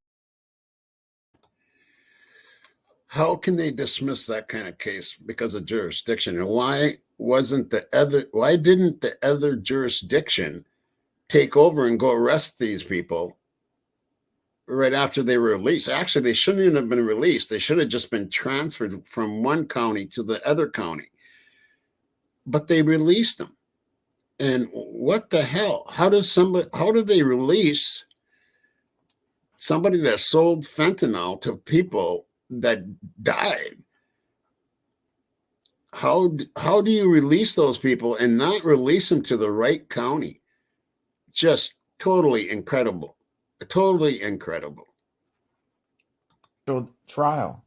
How can they dismiss that kind of case because of jurisdiction? And why didn't the other jurisdiction take over and go arrest these people right after they were released? Actually, they shouldn't even have been released. They should have just been transferred from one county to the other county. But they released them. And what the hell? How do they release somebody that sold fentanyl to people that died? How do you release those people and not release them to the right county? Just totally incredible. Totally incredible. Trial.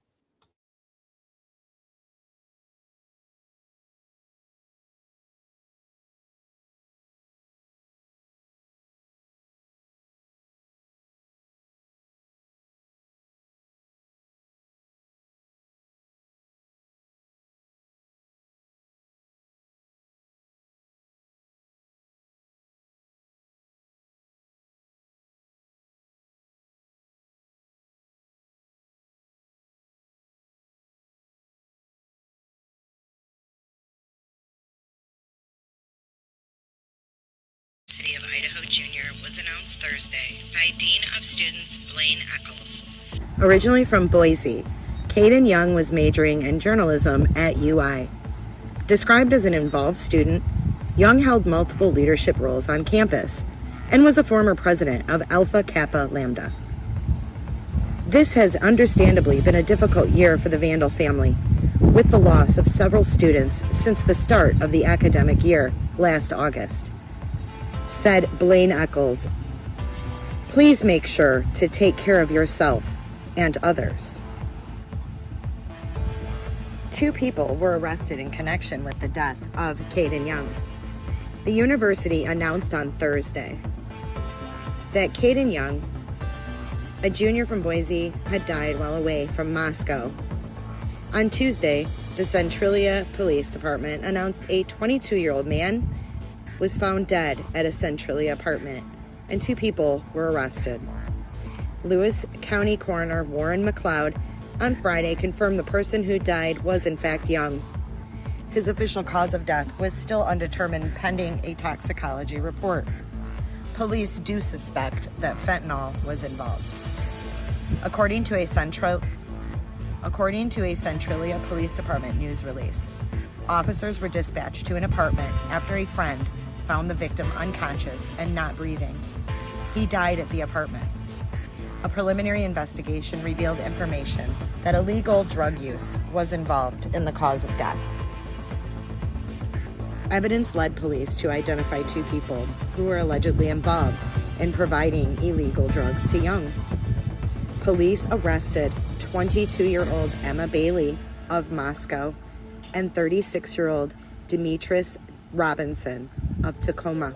University of Idaho Jr. was announced Thursday by Dean of Students Blaine Eccles. Originally from Boise, Caden Young was majoring in journalism at UI. Described as an involved student, Young held multiple leadership roles on campus and was a former president of Alpha Kappa Lambda. This has understandably been a difficult year for the Vandal family, with the loss of several students since the start of the academic year last August. Said Blaine Eccles, "Please make sure to take care of yourself and others." 2 people were arrested in connection with the death of Caden Young. The university announced on Thursday that Caden Young, a junior from Boise, had died while away from Moscow. On Tuesday, the Centralia Police Department announced a 22-year-old man was found dead at a Centralia apartment, and 2 people were arrested. Lewis County Coroner Warren McLeod on Friday confirmed the person who died was in fact Young. His official cause of death was still undetermined pending a toxicology report. police do suspect that fentanyl was involved. According to a Centralia Police Department news release, officers were dispatched to an apartment after a friend found the victim unconscious and not breathing. He died at the apartment. A preliminary investigation revealed information that illegal drug use was involved in the cause of death. Evidence led police to identify 2 people who were allegedly involved in providing illegal drugs to Young. Police arrested 22-year-old Emma Bailey of Moscow and 36-year-old Demetris Robinson of Tacoma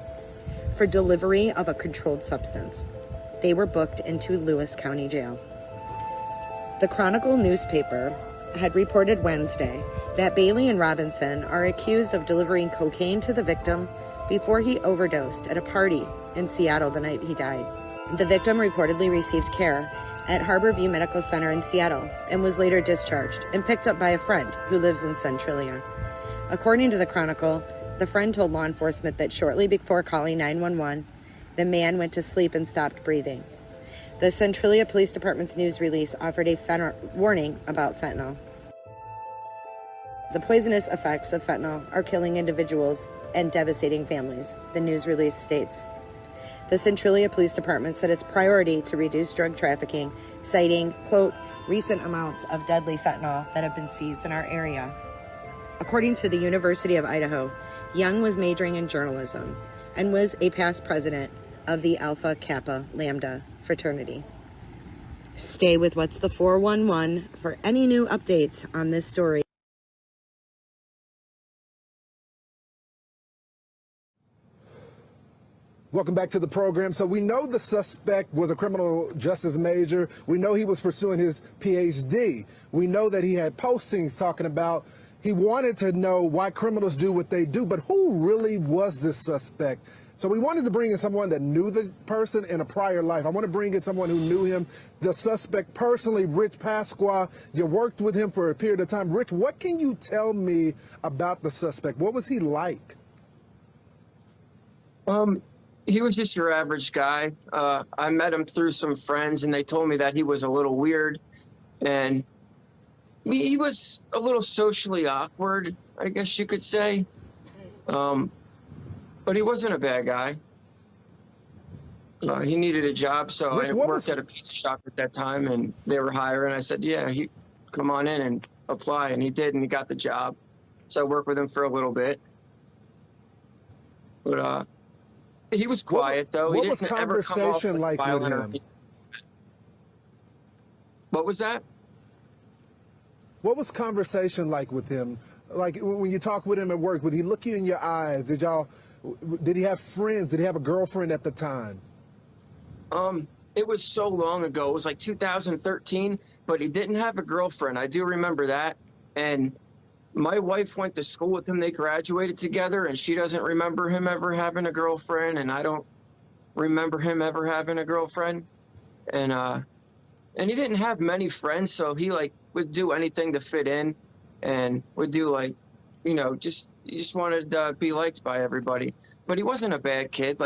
for delivery of a controlled substance. They were booked into Lewis County Jail. The Chronicle newspaper had reported Wednesday that Bailey and Robinson are accused of delivering cocaine to the victim before he overdosed at a party in Seattle the night he died. The victim reportedly received care at Harborview Medical Center in Seattle and was later discharged and picked up by a friend who lives in Centralia. According to the Chronicle, the friend told law enforcement that shortly before calling 911, the man went to sleep and stopped breathing. The Centralia Police Department's news release offered a warning about fentanyl. The poisonous effects of fentanyl are killing individuals and devastating families, the news release states. The Centralia Police Department said its priority to reduce drug trafficking, citing, quote, recent amounts of deadly fentanyl that have been seized in our area. According to the University of Idaho, Young was majoring in journalism and was a past president of the Alpha Kappa Lambda fraternity. Stay with What's the 411 for any new updates on this story. Welcome back to the program. So we know the suspect was a criminal justice major. We know he was pursuing his PhD. We know that he had postings talking about he wanted to know why criminals do what they do, but who really was this suspect? So we wanted to bring in someone that knew the person in a prior life. I want to bring in someone who knew him, the suspect personally, Rich Pasqua. You worked with him for a period of time. Rich, what can you tell me about the suspect? What was he like? He was just your average guy. I met him through some friends, and they told me that he was a little weird, and he was a little socially awkward, I guess you could say. But he wasn't a bad guy. He needed a job, so I worked at a pizza shop at that time, and they were hiring. I said, yeah, come on in and apply, and he did, and he got the job. So I worked with him for a little bit. But he was quiet, though. What He was didn't ever come off conversation like with violent or him? What was that? What was conversation like with him? Like when you talk with him at work, would he look you in your eyes? Did he have friends? Did he have a girlfriend at the time? It was so long ago. It was like 2013, but he didn't have a girlfriend. I do remember that. And my wife went to school with him. They graduated together, and she doesn't remember him ever having a girlfriend, and I don't remember him ever having a girlfriend. And he didn't have many friends, so he would do anything to fit in, and would do he just wanted to be liked by everybody. But he wasn't a bad kid.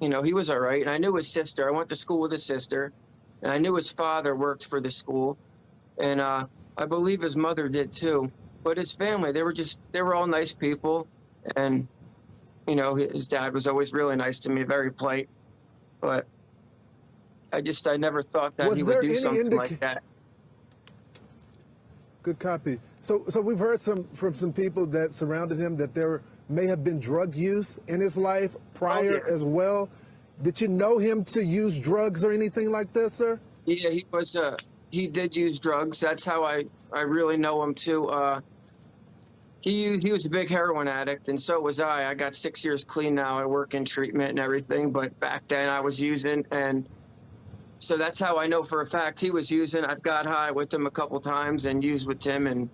He was all right. And I knew his sister. I went to school with his sister, and I knew his father worked for the school, and I believe his mother did too. But his family, they were all nice people. And, his dad was always really nice to me, very polite. But I never thought that he would do something like that. Good copy. So we've heard from some people that surrounded him that there may have been drug use in his life prior as well. Did you know him to use drugs or anything like that, sir? Yeah, he did use drugs. That's how I really know him too. He was a big heroin addict, and so was I. I got 6 years clean now. I work in treatment and everything, but back then I was using, and so that's how I know for a fact he was using. I've got high with him a couple times and used with him, and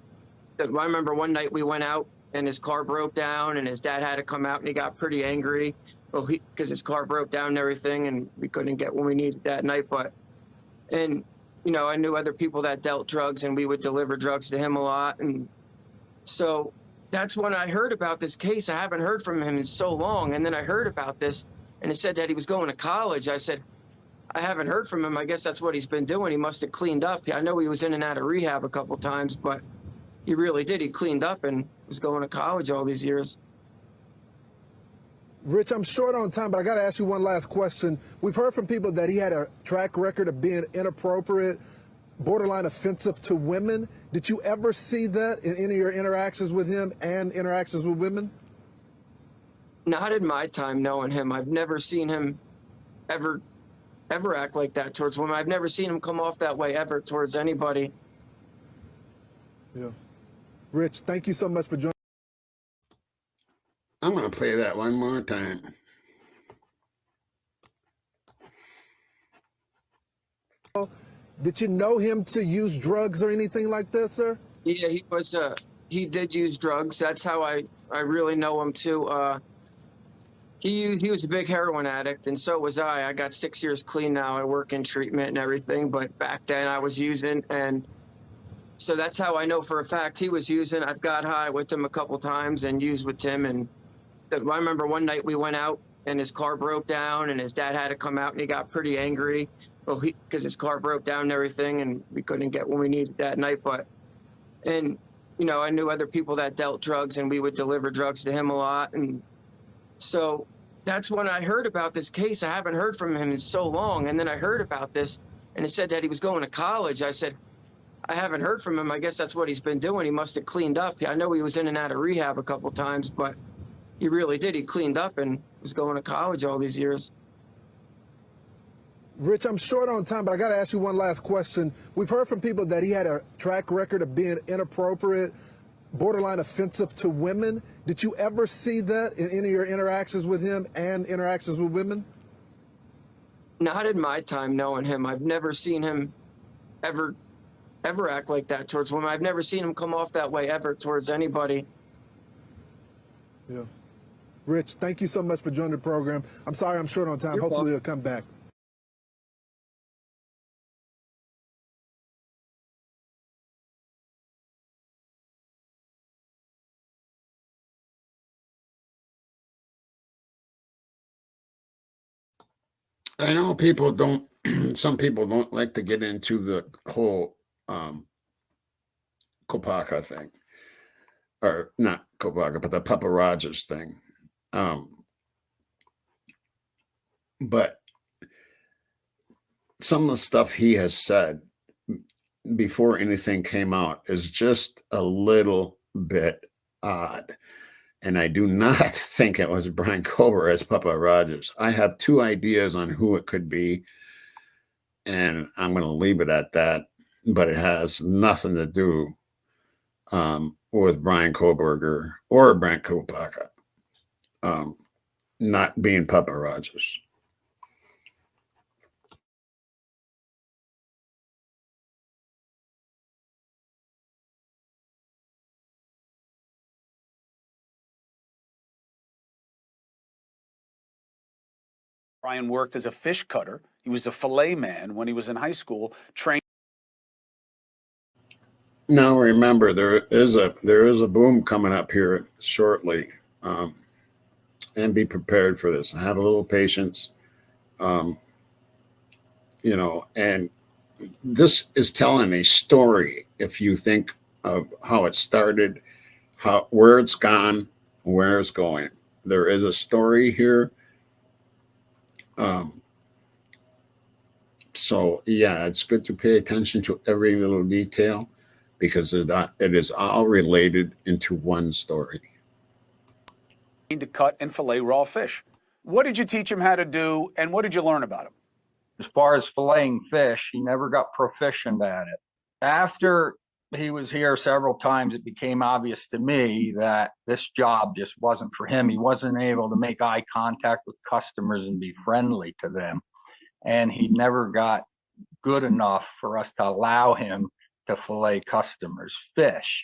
I remember one night we went out and his car broke down, and his dad had to come out, and he got pretty angry because his car broke down and everything, and we couldn't get what we needed that night. I knew other people that dealt drugs, and we would deliver drugs to him a lot, and so that's when I heard about this case. I haven't heard from him in so long, and then I heard about this, and it said that he was going to college. I said, I haven't heard from him. I guess that's what he's been doing. He must have cleaned up. I know he was in and out of rehab a couple times, but he really did. He cleaned up and was going to college all these years. Rich, I'm short on time, but I got to ask you one last question. We've heard from people that he had a track record of being inappropriate, borderline offensive to women. Did you ever see that in any of your interactions with him and interactions with women? Not in my time knowing him. I've never seen him ever act like that towards women. I've never seen him come off that way ever towards anybody. Yeah. Rich, thank you so much for joining. I'm going to play that one more time. Did you know him to use drugs or anything like that, sir? Yeah, he did use drugs. That's how I really know him too. He was a big heroin addict, and so was I. I got 6 years clean now. I work in treatment and everything, but back then I was using, and so that's how I know for a fact he was using. I've got high with him a couple times and used with him, and I remember one night we went out and his car broke down, and his dad had to come out, and he got pretty angry, well, because his car broke down and everything, and we couldn't get what we needed that night. And you know, I knew other people that dealt drugs, and we would deliver drugs to him a lot, and so that's when I heard about this case. I haven't heard from him in so long. And then I heard about this, and it said that he was going to college. I said, I haven't heard from him. I guess that's what he's been doing. He must have cleaned up. I know he was in and out of rehab a couple times, but he really did. He cleaned up and was going to college all these years. Rich, I'm short on time, but I got to ask you one last question. We've heard from people that he had a track record of being inappropriate, borderline offensive to women. Did you ever see that in any of your interactions with him and interactions with women? Not in my time knowing him. I've never seen him ever act like that towards women. I've never seen him come off that way ever towards anybody. Yeah. Rich, thank you so much for joining the program. I'm sorry I'm short on time. You're Hopefully welcome. he'll come back. I know people don't, some people don't like to get into the whole Kopaka thing. Or not Kohberger, but the Papa Rogers thing. But some of the stuff he has said before anything came out is just a little bit odd. And I do not think it was Brian Kohberger as Papa Rogers. I have two ideas on who it could be, and I'm going to leave it at that. But it has nothing to do with Brian Kohberger or Brent Kopaka not being Papa Rogers. Brian worked as a fish cutter. He was a fillet man when he was in high school, trained. Now remember, there is a boom coming up here shortly, and be prepared for this. Have a little patience, you know. And this is telling a story. If you think of how it started, where it's gone, where it's going, there is a story here. So yeah, it's good to pay attention to every little detail, because it is all related into one story. To cut and fillet raw fish. What did you teach him how to do, and what did you learn about him? As far as filleting fish, he never got proficient at it. After he was here several times, it became obvious to me that this job just wasn't for him. He wasn't able to make eye contact with customers and be friendly to them. And he never got good enough for us to allow him to fillet customers' fish.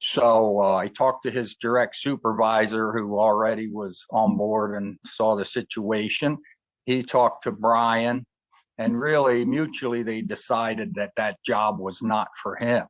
So I talked to his direct supervisor, who already was on board and saw the situation. He talked to Brian, and really mutually they decided that that job was not for him.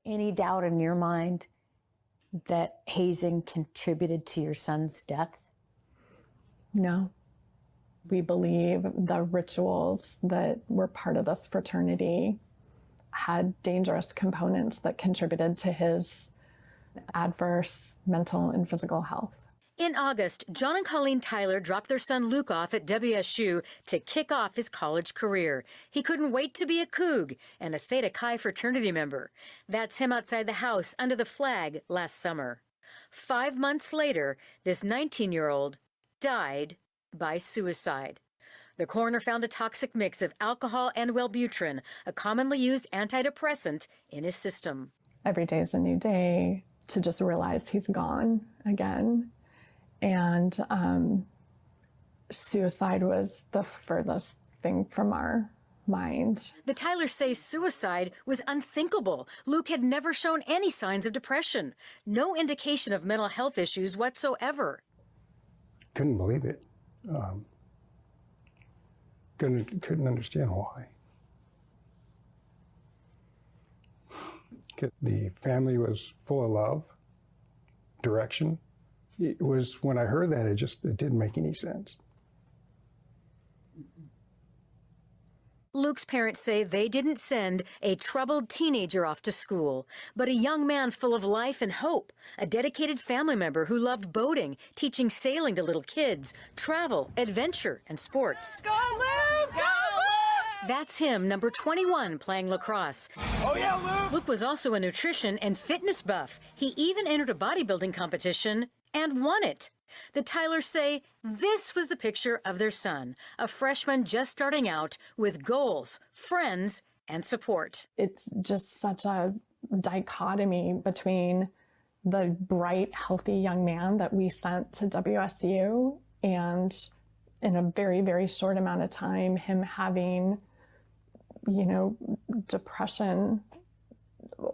any doubt in your mind that hazing contributed to your son's death? No. We believe the rituals that were part of this fraternity had dangerous components that contributed to his adverse mental and physical health. In August, John and Colleen Tyler dropped their son Luke off at WSU to kick off his college career. He couldn't wait to be a Coug and a Theta Chi fraternity member. That's him outside the house under the flag last summer. 5 months later, this 19-year-old died by suicide. The coroner found a toxic mix of alcohol and Wellbutrin, a commonly used antidepressant, in his system. Every day is a new day to just realize he's gone again. And suicide was the furthest thing from our mind. The Tylers say suicide was unthinkable. Luke had never shown any signs of depression, no indication of mental health issues whatsoever. Couldn't believe it. Couldn't understand why. The family was full of love, direction. It was, when I heard that, it didn't make any sense. Luke's parents say they didn't send a troubled teenager off to school, but a young man full of life and hope, a dedicated family member who loved boating, teaching sailing to little kids, travel, adventure, and sports. Go Luke! Go Luke! That's him, number 21, playing lacrosse. Oh yeah, Luke! Luke was also a nutrition and fitness buff. He even entered a bodybuilding competition and won it. The Tylers say this was the picture of their son, a freshman just starting out with goals, friends, and support. It's just such a dichotomy between the bright, healthy young man that we sent to WSU and in a very, very short amount of time, him having, depression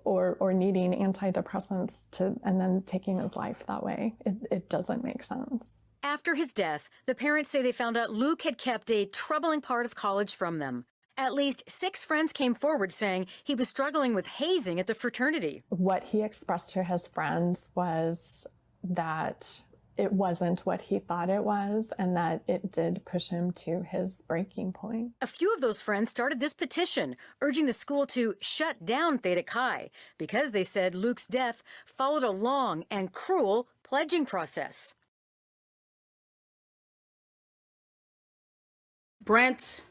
or needing antidepressants and then taking his life that way. It doesn't make sense. After his death, the parents say they found out Luke had kept a troubling part of college from them. At least 6 friends came forward saying he was struggling with hazing at the fraternity. What he expressed to his friends was that it wasn't what he thought it was, and that it did push him to his breaking point. A few of those friends started this petition, urging the school to shut down Theta Chi, because they said Luke's death followed a long and cruel pledging process. Brent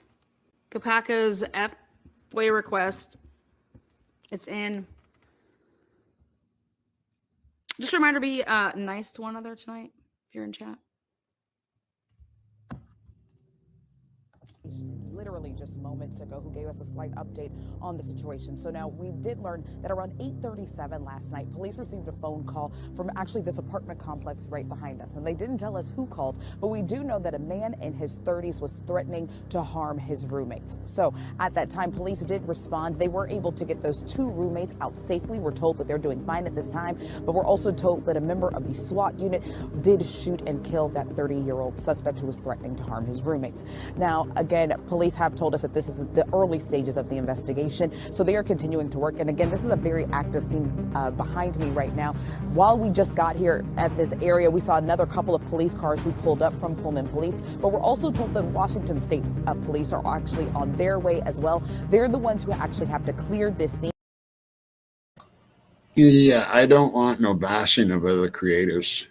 Kapaka's FOIA request. It's in. Just a reminder to be nice to one another tonight if you're in chat. Literally just moments ago, who gave us a slight update on the situation. So now we did learn that around 8:37 last night, police received a phone call from actually this apartment complex right behind us. And they didn't tell us who called, but we do know that a man in his 30s was threatening to harm his roommates. So at that time, police did respond. They were able to get those 2 roommates out safely. We're told that they're doing fine at this time, but we're also told that a member of the SWAT unit did shoot and kill that 30-year-old suspect who was threatening to harm his roommates. Now, again, police have told us that this is the early stages of the investigation, so they are continuing to work. And again, this is a very active scene behind me right now. While we just got here at this area, we saw another couple of police cars who pulled up from Pullman Police, but we're also told that Washington State Police are actually on their way as well. They're the ones who actually have to clear this scene. Yeah, I don't want no bashing of other creators.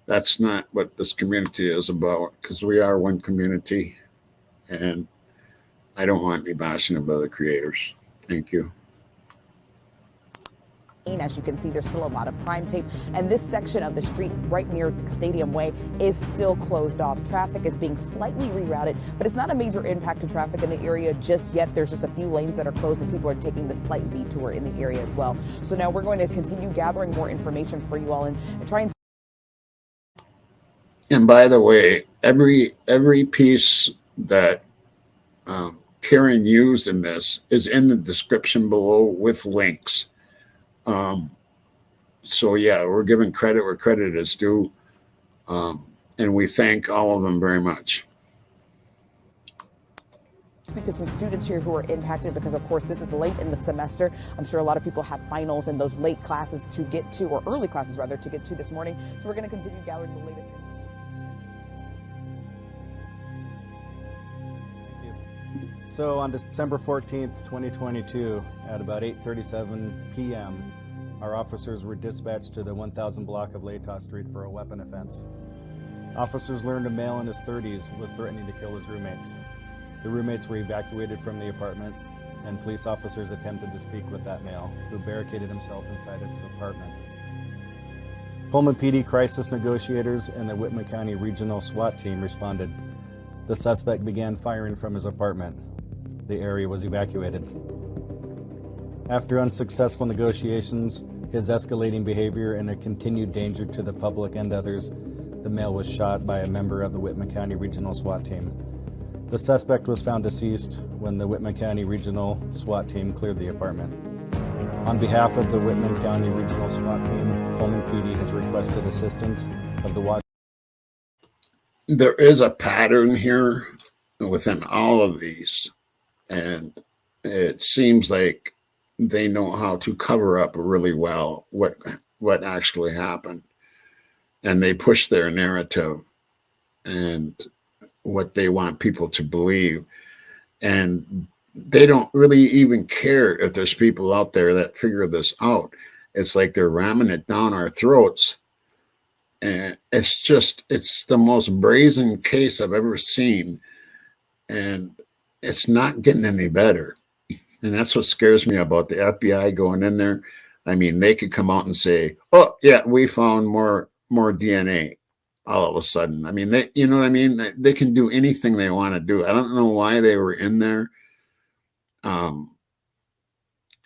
That's not what this community is about, because we are one community, and I don't want any bashing of other creators. Thank you. As you can see, there's still a lot of crime tape, and this section of the street right near Stadium Way is still closed off. Traffic is being slightly rerouted, but it's not a major impact to traffic in the area just yet. There's just a few lanes that are closed, and people are taking the slight detour in the area as well. So now we're going to continue gathering more information for you all and try and. And by the way, every piece that Karen used in this is in the description below with links. So yeah, we're giving credit where credit is due. And we thank all of them very much. Speak to some students here who are impacted because, of course, this is late in the semester. I'm sure a lot of people have finals and those late classes to get to, or early classes rather, to get to this morning. So we're going to continue gathering the latest. So on December 14th, 2022, at about 8:37 p.m., our officers were dispatched to the 1000 block of Latah Street for a weapon offense. Officers learned a male in his 30s was threatening to kill his roommates. The roommates were evacuated from the apartment, and police officers attempted to speak with that male, who barricaded himself inside of his apartment. Pullman PD crisis negotiators and the Whitman County Regional SWAT team responded. The suspect began firing from his apartment. The area was evacuated. After unsuccessful negotiations, his escalating behavior, and a continued danger to the public and others, the male was shot by a member of the Whitman County Regional SWAT team. The suspect was found deceased when the Whitman County Regional SWAT team cleared the apartment. On behalf of the Whitman County Regional SWAT team, Pullman PD has requested assistance of the Washington. There is a pattern here within all of these, and it seems like they know how to cover up really well what actually happened, and they push their narrative and what they want people to believe, and they don't really even care if there's people out there that figure this out. It's like they're ramming it down our throats, and it's the most brazen case I've ever seen, and it's not getting any better. And that's what scares me about the FBI going in there. I mean, they could come out and say, "Oh, yeah, we found more DNA." All of a sudden, I mean, you know what I mean? They can do anything they want to do. I don't know why they were in there. I'm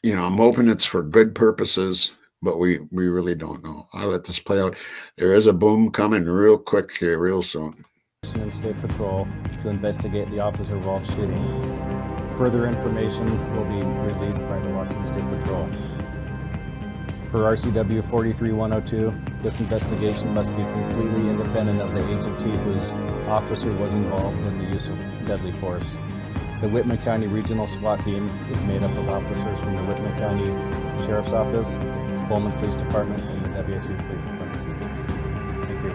hoping it's for good purposes, but we really don't know. I'll let this play out. There is a boom coming real quick here, real soon. Washington State Patrol to investigate the officer-involved shooting. Further information will be released by the Washington State Patrol. Per RCW 43102, this investigation must be completely independent of the agency whose officer was involved in the use of deadly force. The Whitman County Regional SWAT team is made up of officers from the Whitman County Sheriff's Office, Pullman Police Department, and the WSU Police Department. Thank you.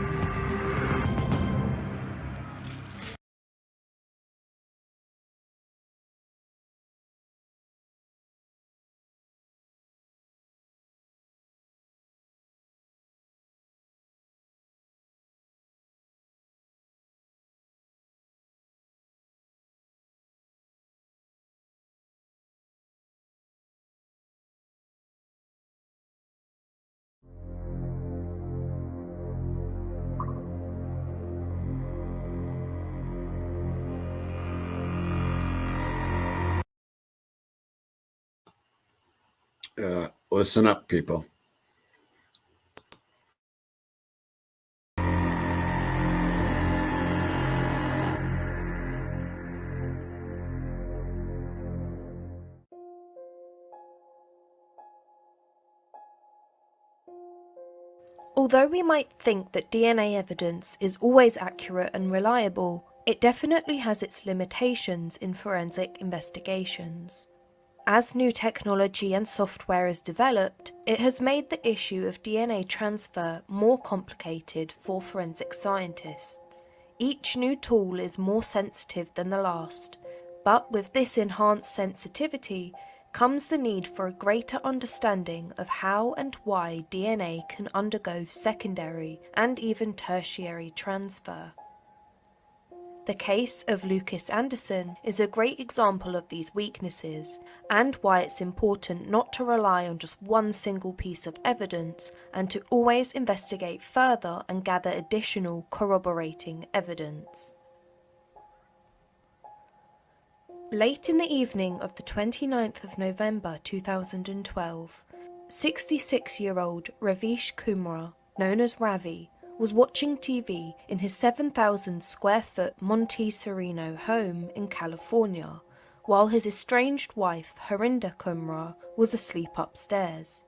Listen up, people. Although we might think that DNA evidence is always accurate and reliable, it definitely has its limitations in forensic investigations. As new technology and software is developed, it has made the issue of DNA transfer more complicated for forensic scientists. Each new tool is more sensitive than the last, but with this enhanced sensitivity comes the need for a greater understanding of how and why DNA can undergo secondary and even tertiary transfer. The case of Lucas Anderson is a great example of these weaknesses, and why it's important not to rely on just one single piece of evidence and to always investigate further and gather additional corroborating evidence. Late in the evening of the 29th of November 2012, 66-year-old Ravish Kumra, known as Ravi, was watching TV in his 7,000 square foot Monte Sereno home in California, while his estranged wife Harinder Kumra was asleep upstairs.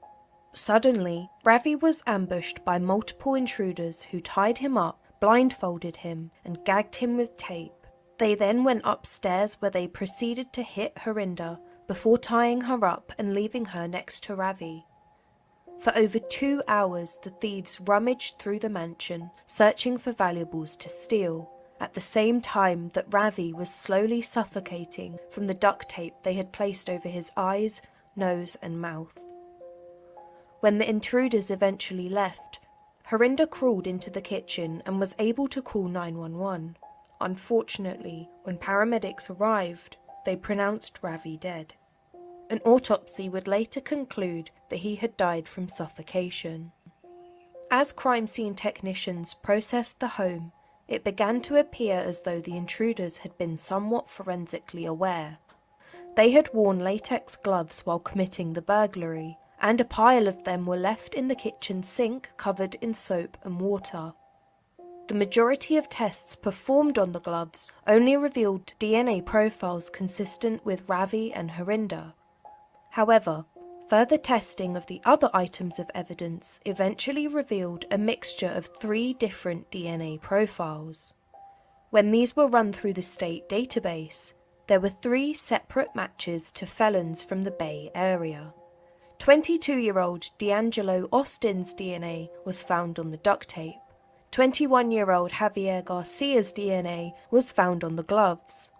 Suddenly, Ravi was ambushed by multiple intruders who tied him up, blindfolded him, and gagged him with tape. They then went upstairs where they proceeded to hit Harinder before tying her up and leaving her next to Ravi. For over 2 hours, the thieves rummaged through the mansion, searching for valuables to steal, at the same time that Ravi was slowly suffocating from the duct tape they had placed over his eyes, nose and mouth. When the intruders eventually left, Harinder crawled into the kitchen and was able to call 911. Unfortunately, when paramedics arrived, they pronounced Ravi dead. An autopsy would later conclude that he had died from suffocation. As crime scene technicians processed the home, it began to appear as though the intruders had been somewhat forensically aware. They had worn latex gloves while committing the burglary, and a pile of them were left in the kitchen sink covered in soap and water. The majority of tests performed on the gloves only revealed DNA profiles consistent with Ravi and Harinder. However, further testing of the other items of evidence eventually revealed a mixture of 3 different DNA profiles. When these were run through the state database, there were 3 separate matches to felons from the Bay Area. 22-year-old D'Angelo Austin's DNA was found on the duct tape. 21-year-old Javier Garcia's DNA was found on the gloves,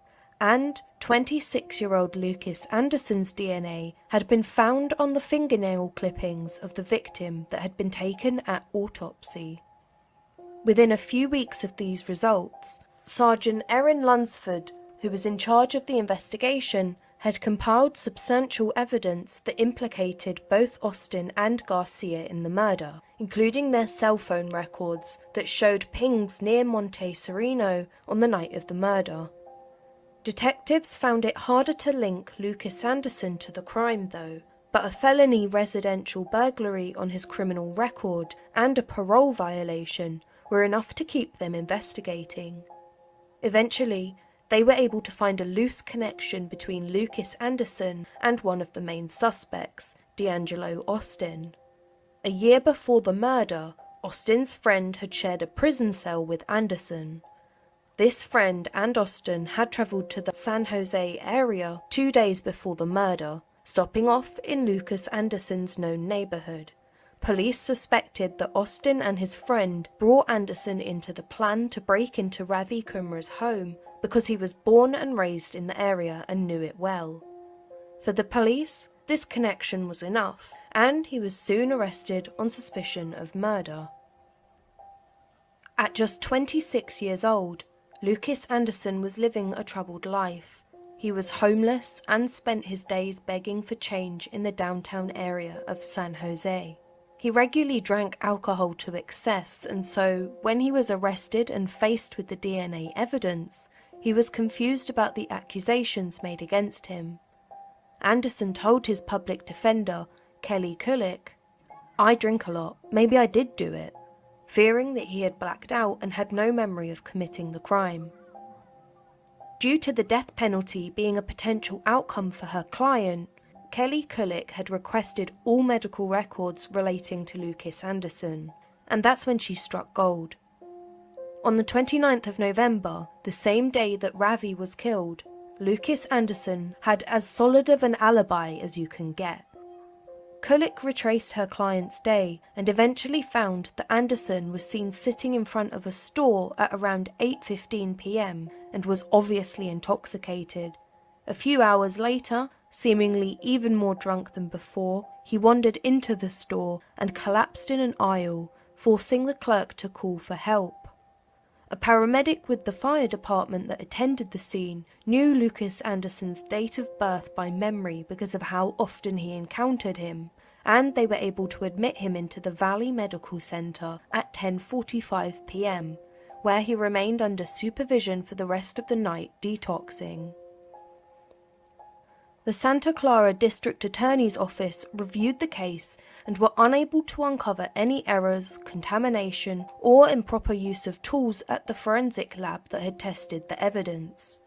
and 26-year-old Lucas Anderson's DNA had been found on the fingernail clippings of the victim that had been taken at autopsy. Within a few weeks of these results, Sergeant Erin Lunsford, who was in charge of the investigation, had compiled substantial evidence that implicated both Austin and Garcia in the murder, including their cell phone records that showed pings near Monte Sereno on the night of the murder. Detectives found it harder to link Lucas Anderson to the crime though, but a felony residential burglary on his criminal record and a parole violation were enough to keep them investigating. Eventually, they were able to find a loose connection between Lucas Anderson and one of the main suspects, D'Angelo Austin. A year before the murder, Austin's friend had shared a prison cell with Anderson. This friend and Austin had travelled to the San Jose area 2 days before the murder, stopping off in Lucas Anderson's known neighbourhood. Police suspected that Austin and his friend brought Anderson into the plan to break into Ravi Kumra's home because he was born and raised in the area and knew it well. For the police, this connection was enough, and he was soon arrested on suspicion of murder. At just 26 years old, Lucas Anderson was living a troubled life. He was homeless and spent his days begging for change in the downtown area of San Jose. He regularly drank alcohol to excess, and so, when he was arrested and faced with the DNA evidence, he was confused about the accusations made against him. Anderson told his public defender, Kelly Kulik, "I drink a lot, maybe I did do it," fearing that he had blacked out and had no memory of committing the crime. Due to the death penalty being a potential outcome for her client, Kelly Kulik had requested all medical records relating to Lucas Anderson, and that's when she struck gold. On the 29th of November, the same day that Ravi was killed, Lucas Anderson had as solid of an alibi as you can get. Kulik retraced her client's day and eventually found that Anderson was seen sitting in front of a store at around 8:15 p.m. and was obviously intoxicated. A few hours later, seemingly even more drunk than before, he wandered into the store and collapsed in an aisle, forcing the clerk to call for help. A paramedic with the fire department that attended the scene knew Lucas Anderson's date of birth by memory because of how often he encountered him, and they were able to admit him into the Valley Medical Center at 10:45 p.m., where he remained under supervision for the rest of the night detoxing. The Santa Clara District Attorney's Office reviewed the case and were unable to uncover any errors, contamination, or improper use of tools at the forensic lab that had tested the evidence.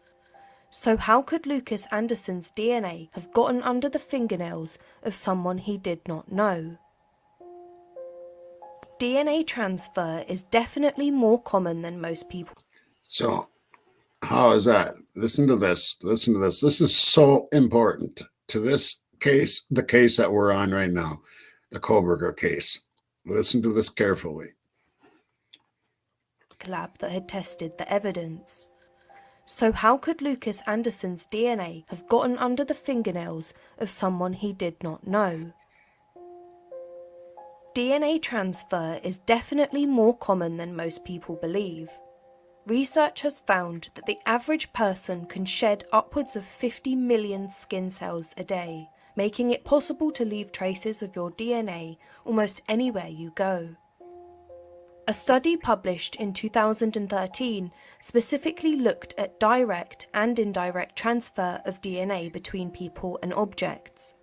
So how could Lucas Anderson's DNA have gotten under the fingernails of someone he did not know? DNA transfer is definitely more common than most people. So How is that? Listen to this. Listen to this. This is so important to this case, the case that we're on right now, the Kohberger case. Listen to this carefully. Lab that had tested the evidence. So how could Lucas Anderson's DNA have gotten under the fingernails of someone he did not know? DNA transfer is definitely more common than most people believe. Research has found that the average person can shed upwards of 50 million skin cells a day, making it possible to leave traces of your DNA almost anywhere you go. A study published in 2013 specifically looked at direct and indirect transfer of DNA between people and objects.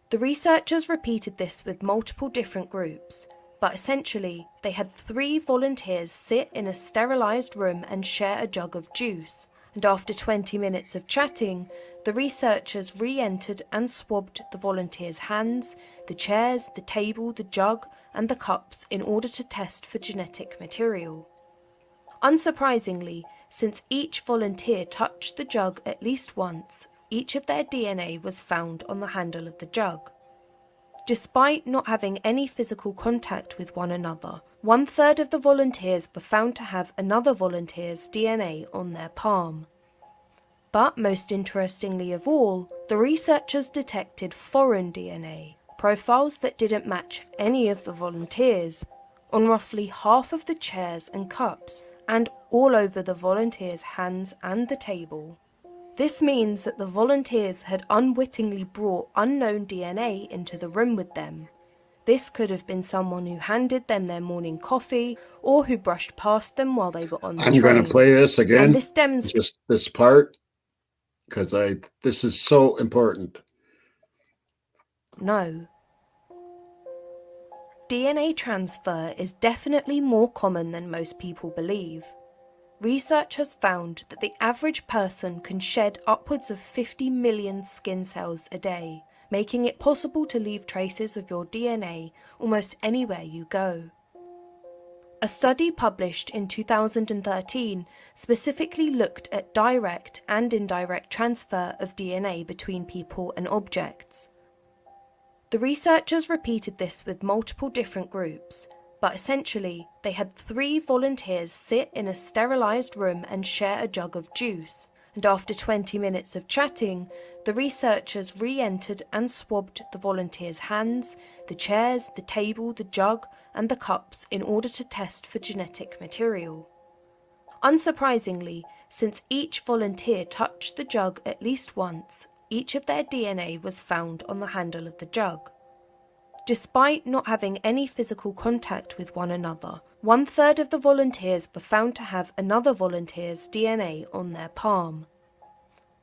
The researchers repeated this with multiple different groups, but essentially they had 3 volunteers sit in a sterilised room and share a jug of juice, and after 20 minutes of chatting, the researchers re-entered and swabbed the volunteers' hands, the chairs, the table, the jug, and the cups in order to test for genetic material. Unsurprisingly, since each volunteer touched the jug at least once, each of their DNA was found on the handle of the jug. Despite not having any physical contact with one another, 1/3 of the volunteers were found to have another volunteer's DNA on their palm. But most interestingly of all, the researchers detected foreign DNA, profiles that didn't match any of the volunteers, on roughly half of the chairs and cups, and all over the volunteers' hands and the table. This means that the volunteers had unwittingly brought unknown DNA into the room with them. This could have been someone who handed them their morning coffee or who brushed past them while they were on the train. I'm going to play this again, and this demonstrates just this part, because this is so important. No. DNA transfer is definitely more common than most people believe. Research has found that the average person can shed upwards of 50 million skin cells a day, making it possible to leave traces of your DNA almost anywhere you go. A study published in 2013 specifically looked at direct and indirect transfer of DNA between people and objects. The researchers repeated this with multiple different groups, but essentially they had 3 volunteers sit in a sterilised room and share a jug of juice, and after 20 minutes of chatting, the researchers re-entered and swabbed the volunteers' hands, the chairs, the table, the jug, and the cups in order to test for genetic material. Unsurprisingly, since each volunteer touched the jug at least once, each of their DNA was found on the handle of the jug. Despite not having any physical contact with one another, 1/3 of the volunteers were found to have another volunteer's DNA on their palm.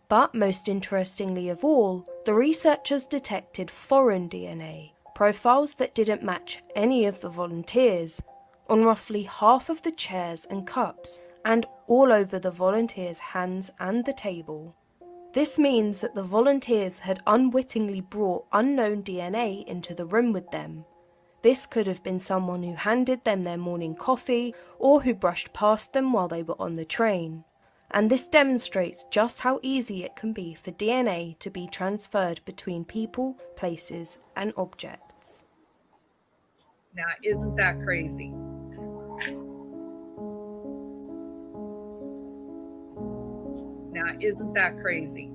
But most interestingly of all, the researchers detected foreign DNA, profiles that didn't match any of the volunteers, on roughly half of the chairs and cups, and all over the volunteers' hands and the table. This means that the volunteers had unwittingly brought unknown DNA into the room with them. This could have been someone who handed them their morning coffee or who brushed past them while they were on the train. And this demonstrates just how easy it can be for DNA to be transferred between people, places, and objects. Now, isn't that crazy? Now, isn't that crazy?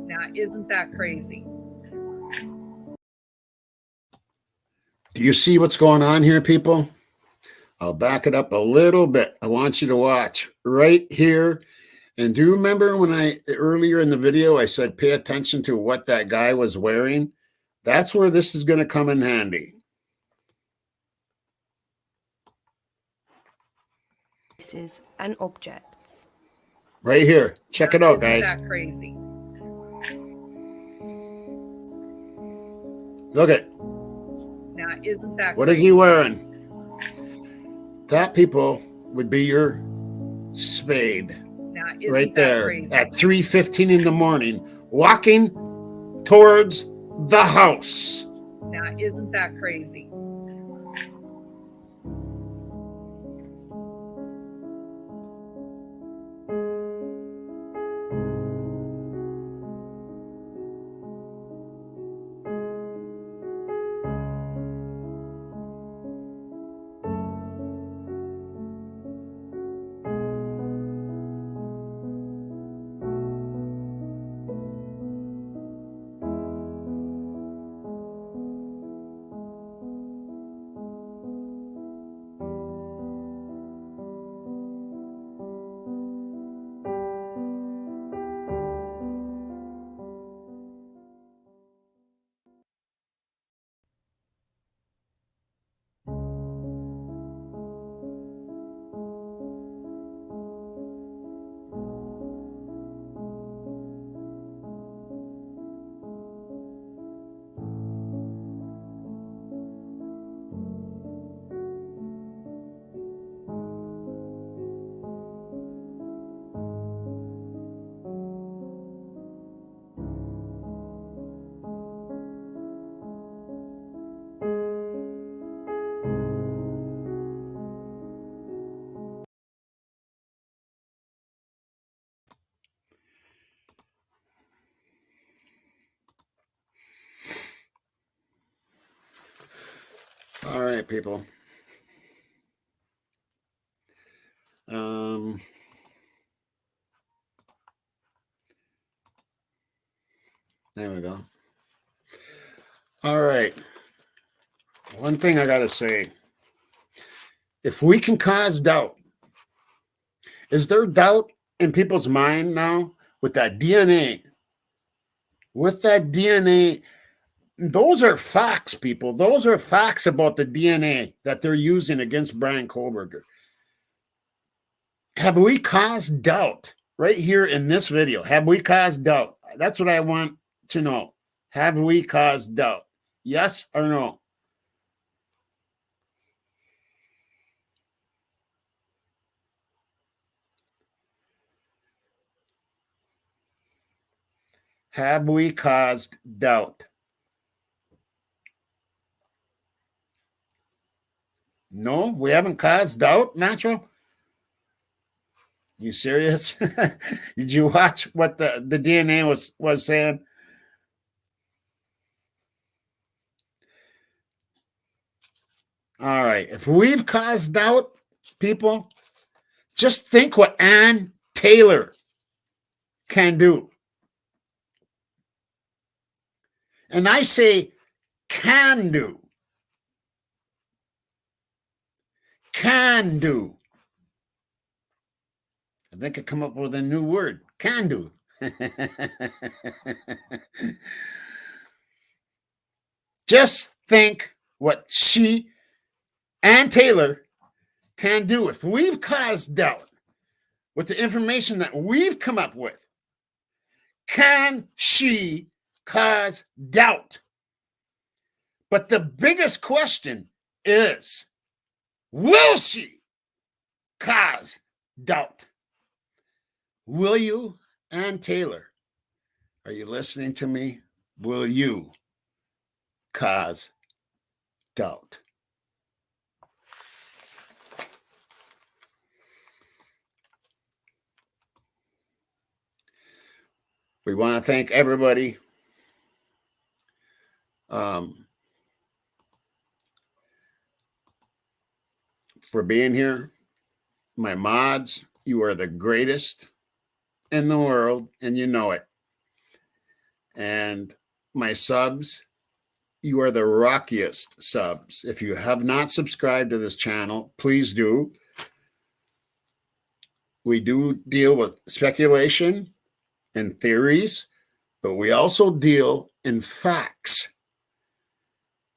Now, isn't that crazy? Do you see what's going on here, people? I'll back it up a little bit. I want you to watch right here. And do you remember when earlier in the video, I said, pay attention to what that guy was wearing? That's where this is going to come in handy. Places and objects. Right here. Check it out, guys. Isn't that crazy? Look at. Now, isn't that What crazy? is he wearing? That, people, would be your spade. Now, isn't Right that there crazy? at 3:15 in the morning, walking towards the house. Now, isn't that crazy? All right, people. There we go. All right. One thing I got to say, if we can cause doubt, is there doubt in people's mind now with that DNA? With that DNA, those are facts, people. Those are facts about the DNA that they're using against Brian Kohberger. Have we caused doubt right here in this video? Have we caused doubt? That's what I want to know. Have we caused doubt? Yes or no? Have we caused doubt? No, we haven't caused doubt, Natural? You serious? Did you watch what the DNA was saying? All right. If we've caused doubt, people, just think what Ann Taylor can do. And I say can do. Can do. I think I come up with a new word. Can do. Just think what Ann Taylor can do. If we've caused doubt with the information that we've come up with, can she cause doubt? But the biggest question is, will she cause doubt? Will you, Ann Taylor? Are you listening to me? Will you cause doubt? We want to thank everybody for being here. My mods, you are the greatest in the world, and you know it. And my subs, you are the rockiest subs. If you have not subscribed to this channel, please do. We do deal with speculation and theories, but we also deal in facts.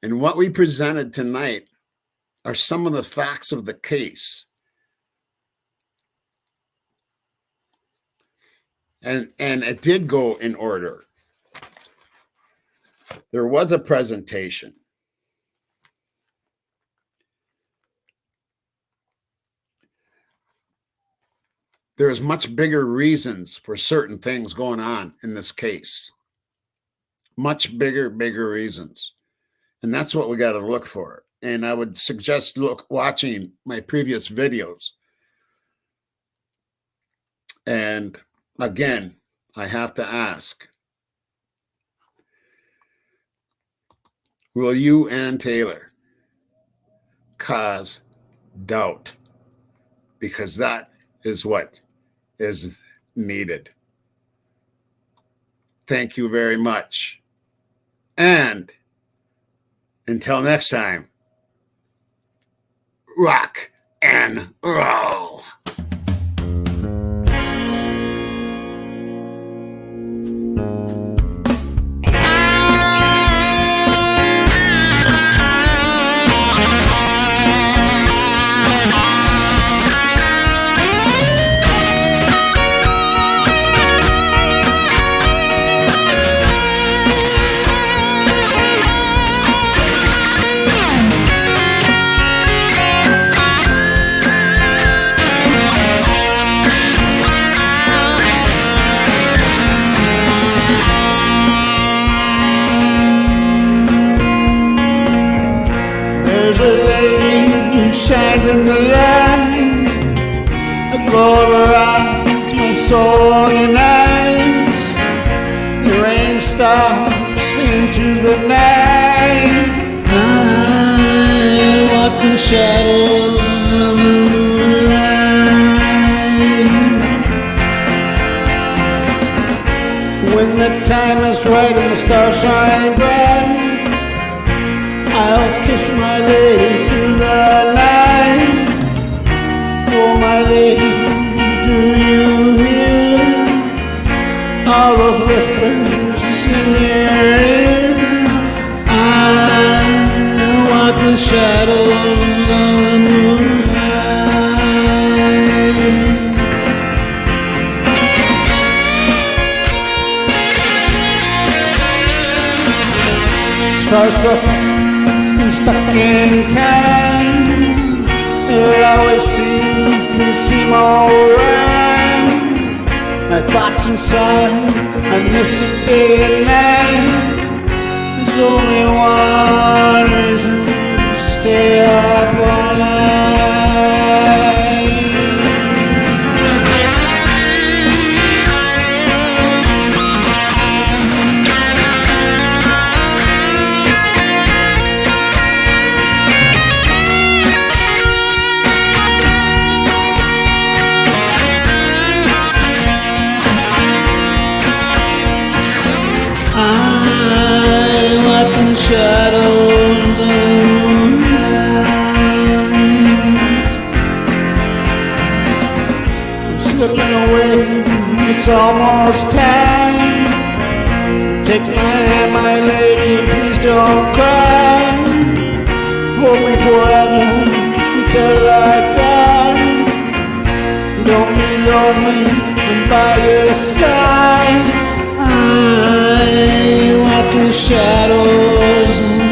And what we presented tonight are some of the facts of the case. And it did go in order. There was a presentation. There's much bigger reasons for certain things going on in this case. Much bigger reasons. And that's what we got to look for. And I would suggest watching my previous videos. And again, I have to ask, will you, Ann Taylor, cause doubt? Because that is what is needed. Thank you very much. And until next time, rock and roll. Shines in the light, a glow of her eyes, my soul unites. The rain stops into the night. the shadows of the moonlight. When the time is right and the stars shine bright, I'll kiss my lady through the night. Oh, my lady, do you hear all those whispers in your ear? I walk the shadows of the moonlight. Starstruck and stuck in time, it always seems to seem alright. My thoughts inside, I miss it day and night. There's only one reason to stay up all shadows of the moonlight. I'm slipping away, it's almost time. Take my hand, my lady, please don't cry. Hold me forever until I die. Don't be lonely, I'm by your side. I walk in the shadows of the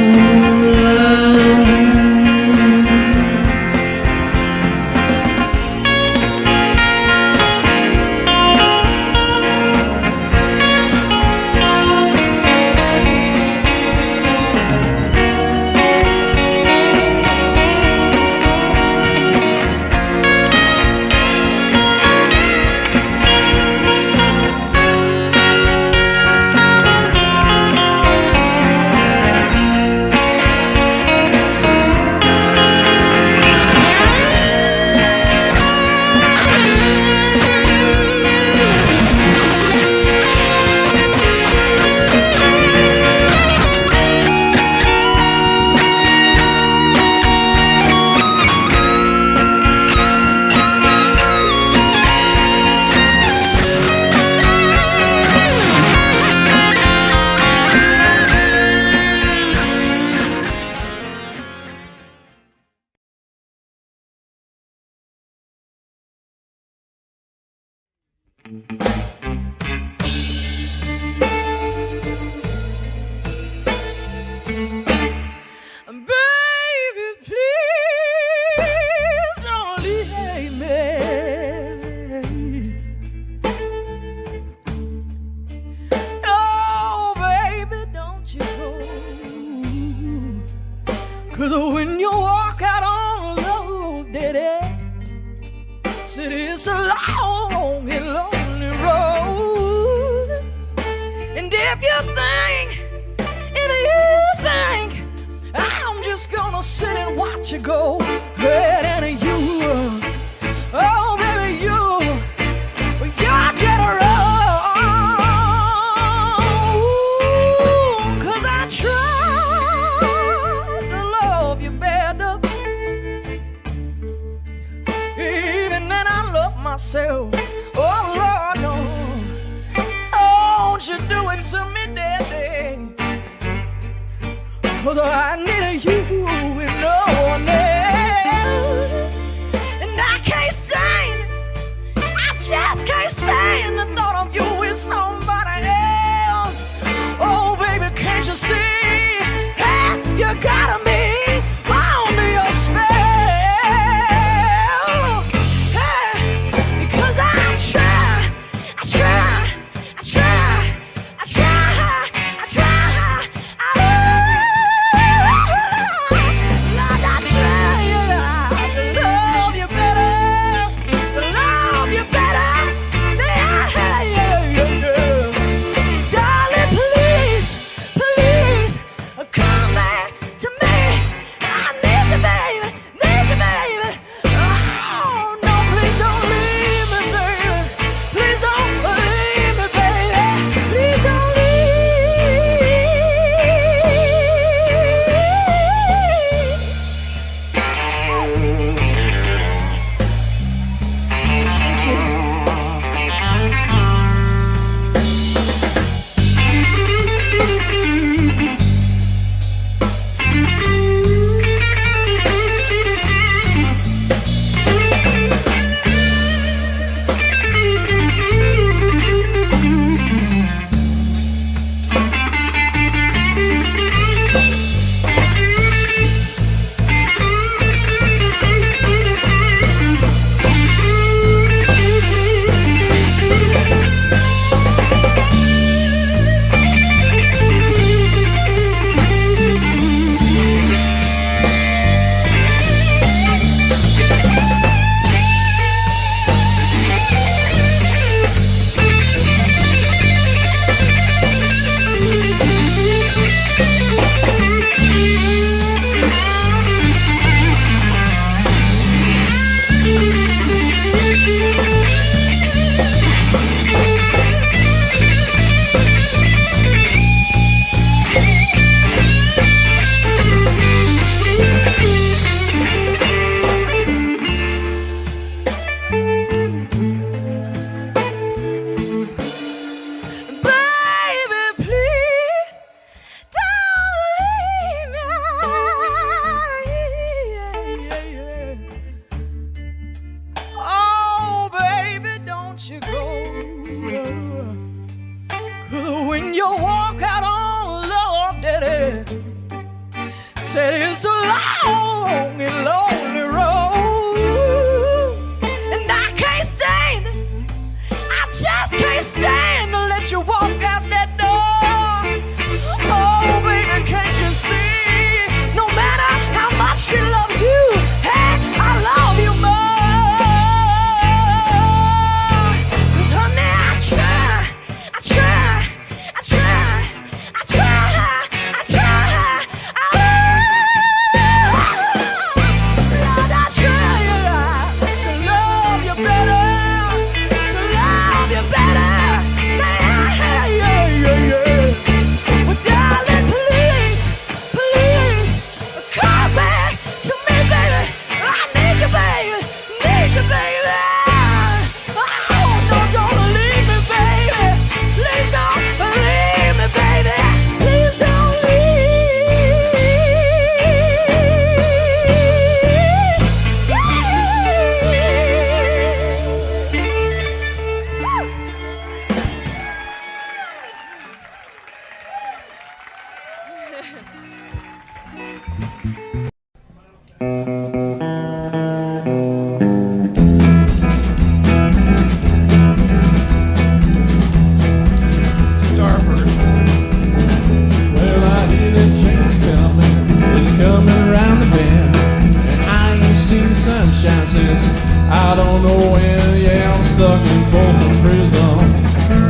Well, I hear that change coming, it's coming around the bend, and I ain't seen sunshine since I don't know when. Yeah, I'm stuck in Folsom Prison,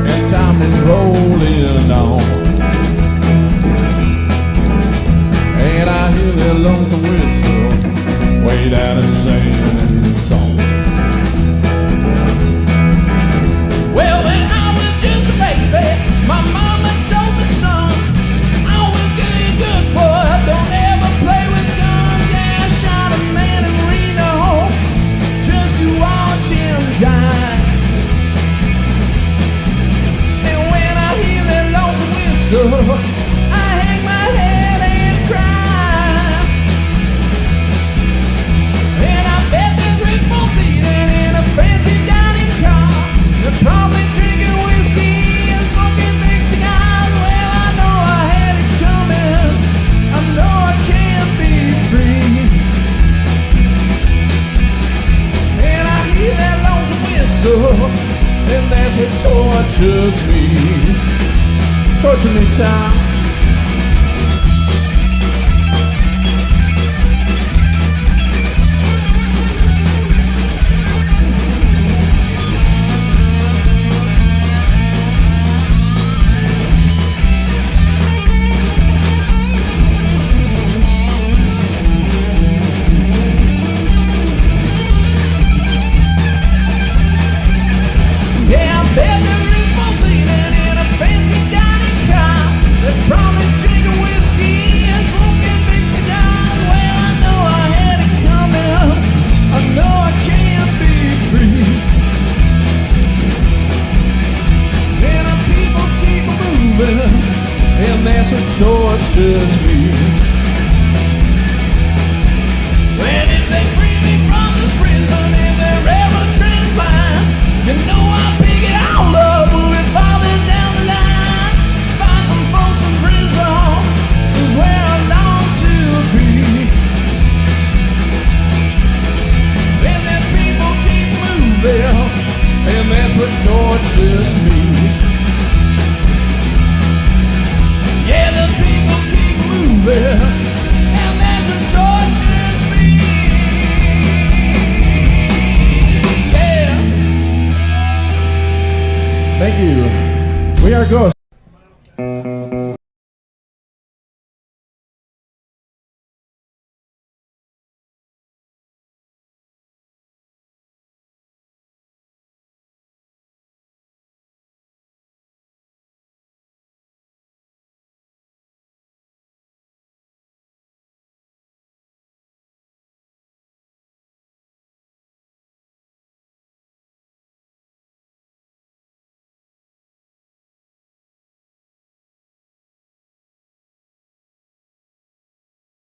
and time is rolling on. And I hear that lonesome whistle way down in San Antonio. Well, when I was just a baby, my mama told me, son, always get good, boy, don't ever play with guns. Yeah, I shot a man in Reno just to watch him die. And when I hear that lonesome whistle, I hang my head and cry. And I bet there's rich folks eating in a fancy dining car. They're probably drinking whiskey and smoking big cigars. Well, I know I had it coming. I know I can't be free. And I hear that lonesome whistle, and that's what tortures me. Torture me, child.